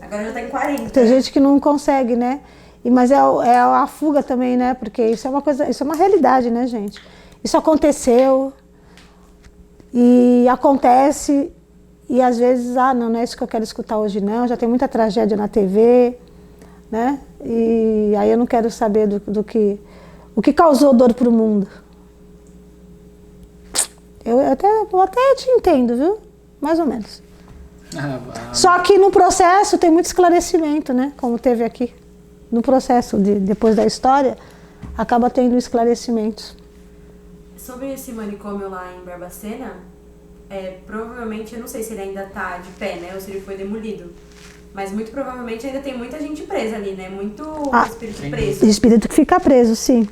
Agora já tá em 40. Tem gente que não consegue, né? Mas é a fuga também, né? Porque isso é uma coisa, isso é uma realidade, né, gente? Isso aconteceu e acontece e às vezes, não é isso que eu quero escutar hoje não, já tem muita tragédia na TV, né? E aí eu não quero saber o que causou dor pro mundo. Eu até te entendo, viu? Mais ou menos. Só que no processo tem muito esclarecimento, né? Como teve aqui. No processo, depois da história, acaba tendo esclarecimentos. Sobre esse manicômio lá em Barbacena, provavelmente, eu não sei se ele ainda tá de pé, né? Ou se ele foi demolido. Mas muito provavelmente ainda tem muita gente presa ali, né? Muito espírito preso. Espírito que fica preso, sim.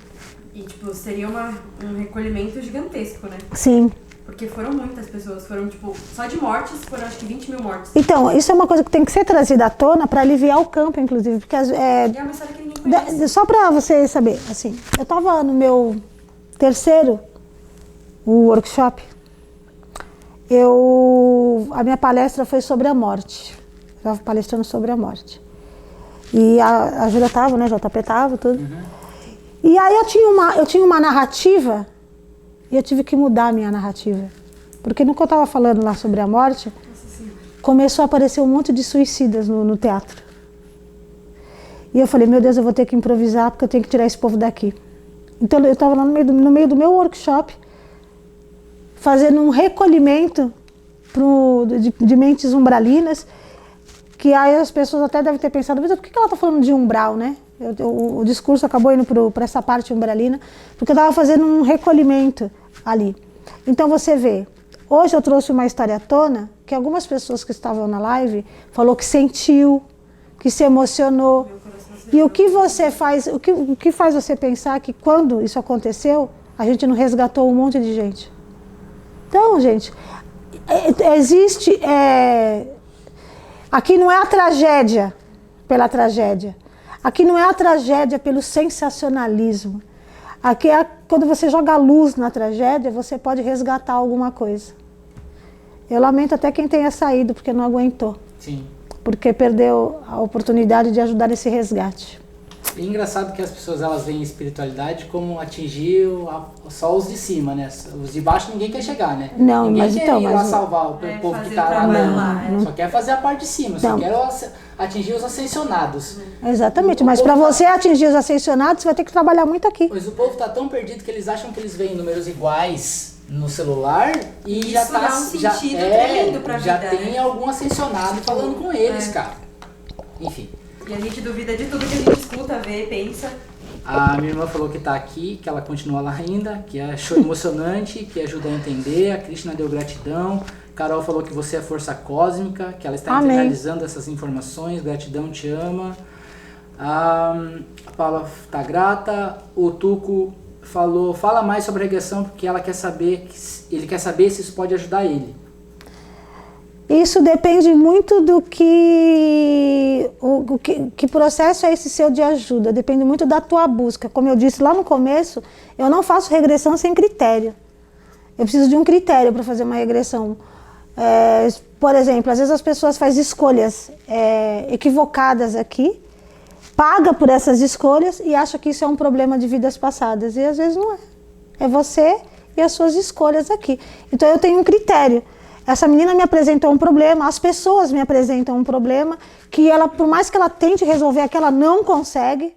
E, tipo, seria um recolhimento gigantesco, né? Sim. Porque foram muitas pessoas, foram, tipo, só de mortes, foram acho que 20 mil mortes. Então, isso é uma coisa que tem que ser trazida à tona para aliviar o campo, inclusive, porque é uma história que ninguém conhece. Só para você saber, assim, eu estava no meu terceiro workshop, a minha palestra foi sobre a morte, eu estava palestrando sobre a morte. E a Júlia estava, né, JP estava, tudo. Uhum. E aí eu tinha uma narrativa. E eu tive que mudar a minha narrativa. Porque no que eu estava falando lá sobre a morte, começou a aparecer um monte de suicidas no teatro. E eu falei, meu Deus, eu vou ter que improvisar porque eu tenho que tirar esse povo daqui. Então eu estava lá no meio do meu workshop, fazendo um recolhimento de mentes umbralinas, que aí as pessoas até devem ter pensado, mas por que ela está falando de umbral, né? O discurso acabou indo para essa parte umbralina, porque eu estava fazendo um recolhimento ali. Então você vê, hoje eu trouxe uma história à tona, que algumas pessoas que estavam na live falou que sentiu, que se emocionou. E o que você faz, o que faz você pensar que quando isso aconteceu, a gente não resgatou um monte de gente? Então, gente, existe... aqui não é a tragédia pela tragédia. Aqui não é a tragédia pelo sensacionalismo. Aqui é quando você joga luz na tragédia, você pode resgatar alguma coisa. Eu lamento até quem tenha saído, porque não aguentou. Sim. Porque perdeu a oportunidade de ajudar nesse resgate. É engraçado que as pessoas elas veem espiritualidade como atingir só os de cima, né? Os de baixo ninguém quer chegar, né? Não, ninguém mas quer então, ir mas lá salvar o povo que tá lá, não. Só quer fazer a parte de cima, só Não. quer atingir os ascensionados. Exatamente, mas para você atingir os ascensionados, você vai ter que trabalhar muito aqui. Pois o povo tá tão perdido que eles acham que eles veem números iguais no celular e Isso já tá dá um sentido tremendo pra já vida, tem né? algum ascensionado falando com eles, cara. Enfim. E a gente duvida de tudo que a gente escuta, vê, pensa. A minha irmã falou que tá aqui, que ela continua lá ainda, que é show emocionante, que ajuda a entender. A Cristina deu gratidão. Carol falou que você é força cósmica, que ela está Amém. internalizando essas informações. Gratidão, te ama. A Paula tá grata. O Tuco falou, fala mais sobre a regressão, porque ela quer saber, ele quer saber se isso pode ajudar ele. Isso depende muito do que processo é esse seu de ajuda, depende muito da tua busca. Como eu disse lá no começo, eu não faço regressão sem critério. Eu preciso de um critério para fazer uma regressão. Por exemplo, às vezes as pessoas fazem escolhas equivocadas aqui, paga por essas escolhas e acha que isso é um problema de vidas passadas. E às vezes não é. É você e as suas escolhas aqui. Então eu tenho um critério. Essa menina me apresentou um problema, as pessoas me apresentam um problema que ela, por mais que ela tente resolver, é que ela não consegue.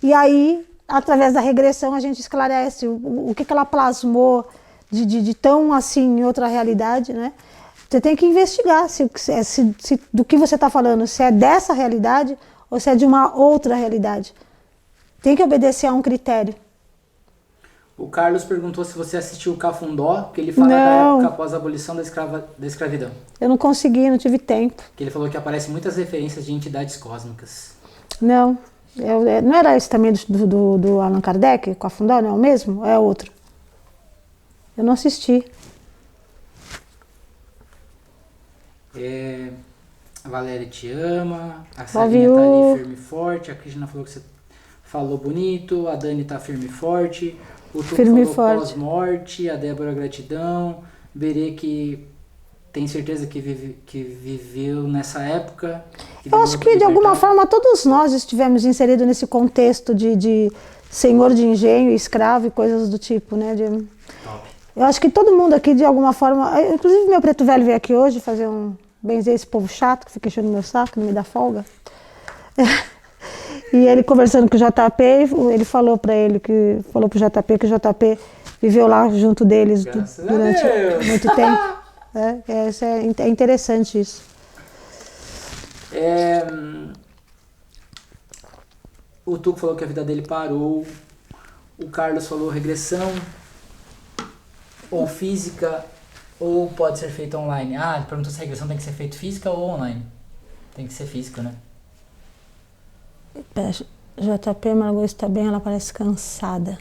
E aí, através da regressão, a gente esclarece o que ela plasmou de tão assim em outra realidade, né? Você tem que investigar se do que você está falando, se é dessa realidade ou se é de uma outra realidade. Tem que obedecer a um critério. O Carlos perguntou se você assistiu o Cafundó, que ele fala da época após a abolição da escravidão. Eu não consegui, não tive tempo. Que ele falou que aparecem muitas referências de entidades cósmicas. Não. Não era esse também do Allan Kardec, o Cafundó, não é o mesmo? Ou é outro? Eu não assisti. A Valéria te ama, a Sarinha tá ali firme e forte, a Cristina falou que você falou bonito, a Dani tá firme e forte, o Tuco falou pós-morte, a Débora gratidão, Berê que tem certeza que viveu nessa época. Eu acho que de alguma forma todos nós estivemos inseridos nesse contexto de senhor de engenho, escravo e coisas do tipo, né? Eu acho que todo mundo aqui de alguma forma, inclusive meu preto velho veio aqui hoje fazer benzer esse povo chato que fica enchendo meu saco, não me dá folga. E ele conversando com o JP, ele falou pro JP que o JP viveu lá junto deles durante muito tempo. É interessante isso. O Tuco falou que a vida dele parou. O Carlos falou regressão ou física ou pode ser feita online. Ele perguntou se a regressão tem que ser feita física ou online. Tem que ser física, né? JP Margot está bem, ela parece cansada.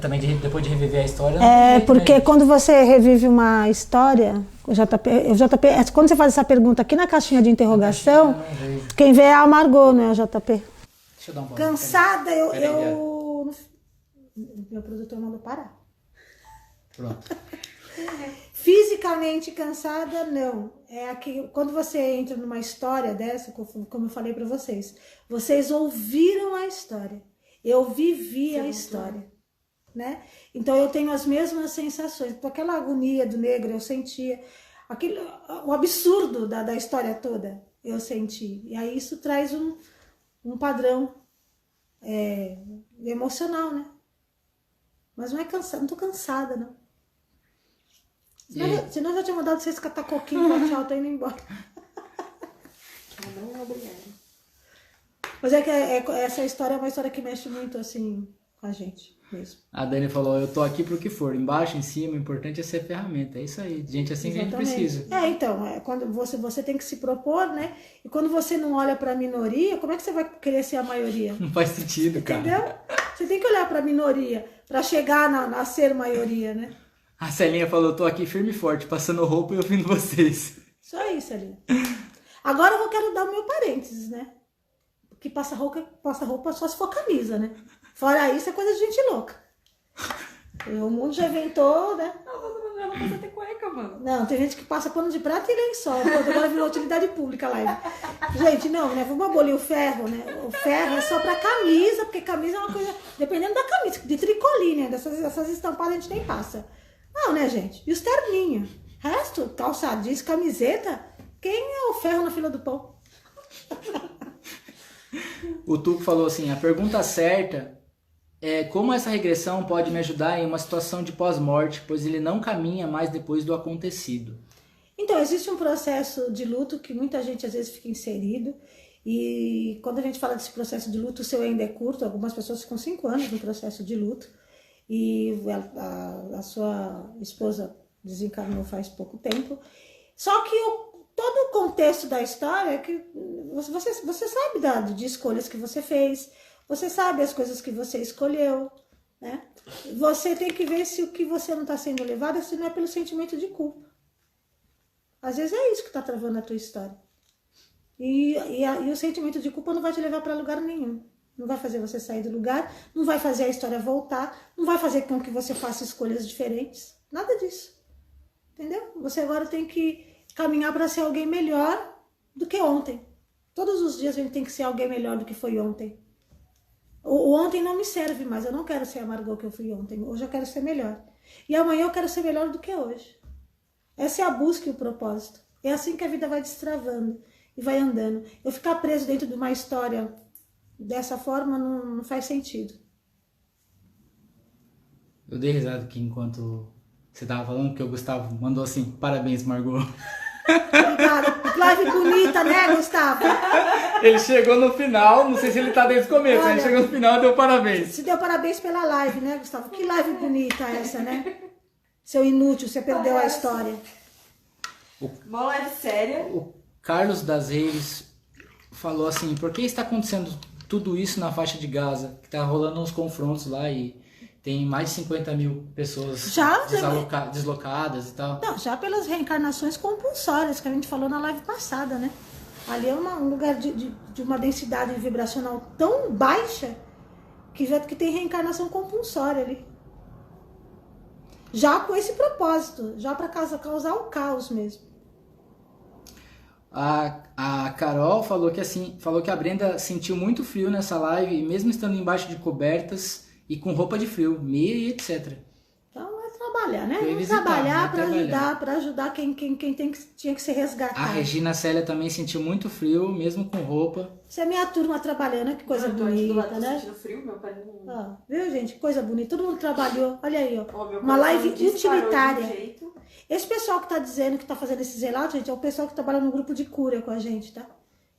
Também depois de reviver a história... Porque quando você revive uma história, o JP, quando você faz essa pergunta aqui na caixinha de interrogação, quem vê é a Margot, não é o JP. Deixa eu dar um pause. Cansada, meu produtor mandou parar. Pronto. Fisicamente cansada, não. Quando você entra numa história dessa, como eu falei para vocês ouviram a história. Eu vivi a história. Né? Então eu tenho as mesmas sensações. Então, aquela agonia do negro eu sentia, o absurdo da história toda. eu senti. E aí isso traz um padrão emocional, né? Mas não é cansado, não tô cansada, não. Senão eu já tinha mandado vocês catar coquinho, tchau, tô indo embora. Não é mulher. Mas é que essa história é uma história que mexe muito, assim, com a gente mesmo. A Dani falou, eu tô aqui pro que for, embaixo, em cima, o importante é ser ferramenta. É isso aí, gente assim que a gente precisa. Então, quando você tem que se propor, né? E quando você não olha pra minoria, como é que você vai querer ser a maioria? Não faz sentido, cara. Entendeu? Você tem que olhar pra minoria, pra chegar na ser maioria, né? A Celinha falou, eu tô aqui firme e forte, passando roupa e ouvindo vocês. Isso aí, Celinha. Agora eu quero dar o meu parênteses, né? Porque passa roupa só se for camisa, né? Fora isso, é coisa de gente louca. O mundo já inventou, né? Não precisa ter cueca, mano. Não, tem gente que passa pano de prata e lençol. Agora virou utilidade pública a live. Gente, não, né? Vamos abolir o ferro, né? O ferro é só pra camisa, porque camisa é uma coisa... Dependendo da camisa, de tricoline, né? Dessas estampadas a gente nem passa. Não, né, gente? E os terninhos? Resto, calça jeans, camiseta. Quem é o ferro na fila do pão? O Tuco falou assim, a pergunta certa é como essa regressão pode me ajudar em uma situação de pós-morte, pois ele não caminha mais depois do acontecido. Então, existe um processo de luto que muita gente às vezes fica inserido. E quando a gente fala desse processo de luto, o seu ainda é curto. Algumas pessoas ficam 5 anos no processo de luto. E a sua esposa desencarnou faz pouco tempo. Só que todo o contexto da história é que você sabe de escolhas que você fez, você sabe as coisas que você escolheu, né? Você tem que ver se o que você não está sendo levado se não é pelo sentimento de culpa. Às vezes é isso que está travando a tua história. E o sentimento de culpa não vai te levar para lugar nenhum. Não vai fazer você sair do lugar, não vai fazer a história voltar, não vai fazer com que você faça escolhas diferentes. Nada disso. Entendeu? Você agora tem que caminhar para ser alguém melhor do que ontem. Todos os dias a gente tem que ser alguém melhor do que foi ontem. O ontem não me serve mais. Eu não quero ser a Margot que eu fui ontem. Hoje eu quero ser melhor. E amanhã eu quero ser melhor do que hoje. Essa é a busca e o propósito. É assim que a vida vai destravando e vai andando. Eu ficar preso dentro de uma história dessa forma não faz sentido. Eu dei risada aqui enquanto você tava falando, que o Gustavo mandou assim, parabéns, Margot. Obrigada. Live bonita, né, Gustavo? Ele chegou no final, não sei se ele tá desde o começo, Olha, ele chegou no final e deu parabéns. Se deu parabéns pela live, né, Gustavo? Que live bonita essa, né? Seu inútil, você perdeu a história. Uma live séria. O Carlos das Reis falou assim, por que está acontecendo tudo isso na faixa de Gaza? Que tá rolando uns confrontos lá e tem mais de 50 mil pessoas deslocadas e tal. Não, já pelas reencarnações compulsórias que a gente falou na live passada, né? Ali é um lugar de uma densidade vibracional tão baixa que tem reencarnação compulsória ali. Já com esse propósito, já para causar o caos mesmo. A Carol falou que a Brenda sentiu muito frio nessa live, mesmo estando embaixo de cobertas e com roupa de frio, meia e etc. Então é trabalhar, né? Foi visitar, trabalhar né? para ajudar quem tinha que ser resgatado. A Regina Célia também sentiu muito frio, mesmo com roupa. Isso é minha turma trabalhando, que coisa bonita, né? Sentindo frio, meu pai não... Ó, viu, gente? Que coisa bonita. Todo mundo trabalhou. Olha aí, ó. Ó, meu Uma live coração disparou de um utilitária. jeito. Esse pessoal que tá dizendo que tá fazendo esses relatos, gente, é o pessoal que trabalha no grupo de cura com a gente, tá?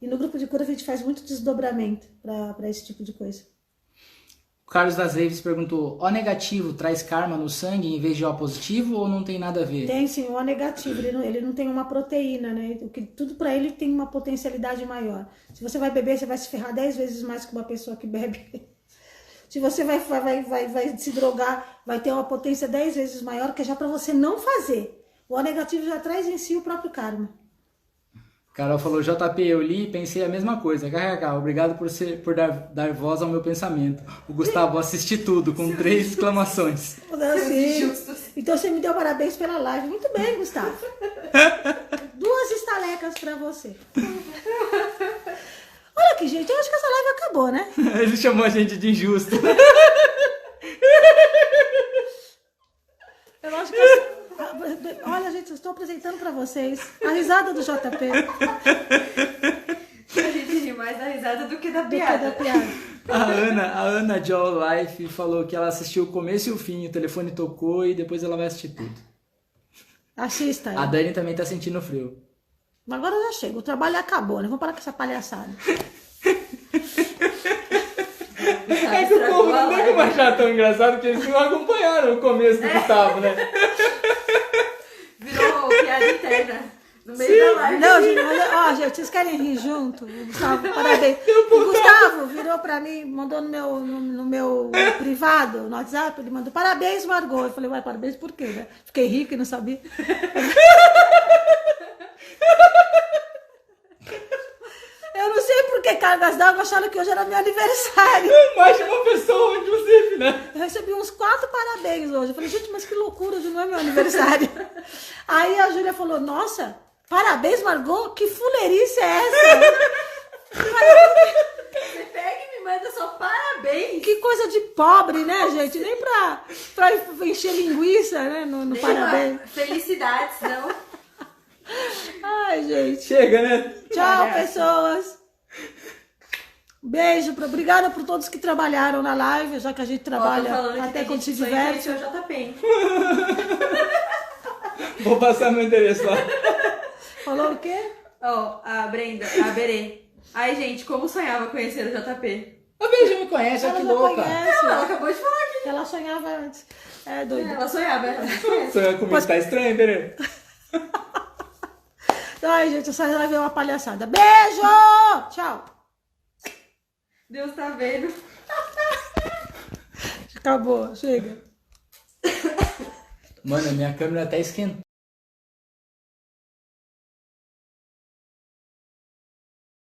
E no grupo de cura a gente faz muito desdobramento para esse tipo de coisa. O Carlos das Reis perguntou, O negativo traz karma no sangue em vez de O positivo ou não tem nada a ver? Tem sim, o negativo, ele não tem uma proteína, né? Tudo para ele tem uma potencialidade maior. Se você vai beber, você vai se ferrar 10 vezes mais que uma pessoa que bebe. Se você vai se drogar, vai ter uma potência 10 vezes maior, que é já para você não fazer. O negativo já traz em si o próprio karma. Carol falou, JP, eu li e pensei a mesma coisa. KKK, obrigado por dar voz ao meu pensamento. O Gustavo, assisti tudo, com 3 exclamações. Assim, então você me deu parabéns pela live. Muito bem, Gustavo. 2 estalecas para você. Olha aqui, gente, eu acho que essa live acabou, né? Ele chamou a gente de injusto. Eu acho que... Olha, gente, eu estou apresentando para vocês a risada do JP. A gente ri mais da risada do que da Do que piada. da piada. A Ana Joe Life falou que ela assistiu o começo e o fim, o telefone tocou e depois ela vai assistir tudo. Assista aí. A Dani também tá sentindo frio. Agora já chega, o trabalho acabou, né? Vamos parar com essa palhaçada. É que o povo não tem como achar tão engraçado porque eles não acompanharam o começo do Gustavo, né? Virou piada interna. No meio da live. Não, gente, ó, gente, vocês querem rir junto? O Gustavo, parabéns. O Gustavo virou pra mim, mandou no meu privado, no WhatsApp, ele mandou parabéns, Margot. Eu falei, ué, parabéns por quê, né? Fiquei rica e não sabia. Eu não sei por que cargas d'água acharam que hoje era meu aniversário. Mais de uma pessoa, inclusive, né? Eu recebi uns 4 parabéns hoje. Eu falei, gente, mas que loucura, hoje não é meu aniversário. Aí a Júlia falou, nossa, parabéns, Margot, que fuleirice é essa? Você pega e me manda só parabéns. Que coisa de pobre, né, gente? Nem pra encher linguiça, né, no Nem parabéns. uma Felicidades, não. Ai, gente. Chega, né? Tchau, Parece. pessoas. Beijo, obrigada por todos que trabalharam na live, já que a gente Ó, tô trabalha falando que até tem quando se gente que sonha em diverte. conhecer o JP, hein? Vou passar meu endereço lá. Falou o quê? Ó, a Brenda, a Berê. Ai, gente, como sonhava conhecer o JP? A Beijo me conhece, olha Ela que já louca. conhece. Ela acabou de falar aqui. Ela sonhava antes. É doido. Ela sonhava, ela me conhece. Sonhar comigo tá estranho, Berê. Ai, gente, essa live é uma palhaçada. Beijo! Tchau. Deus tá vendo. Acabou, chega. Mano, minha câmera até esquentou.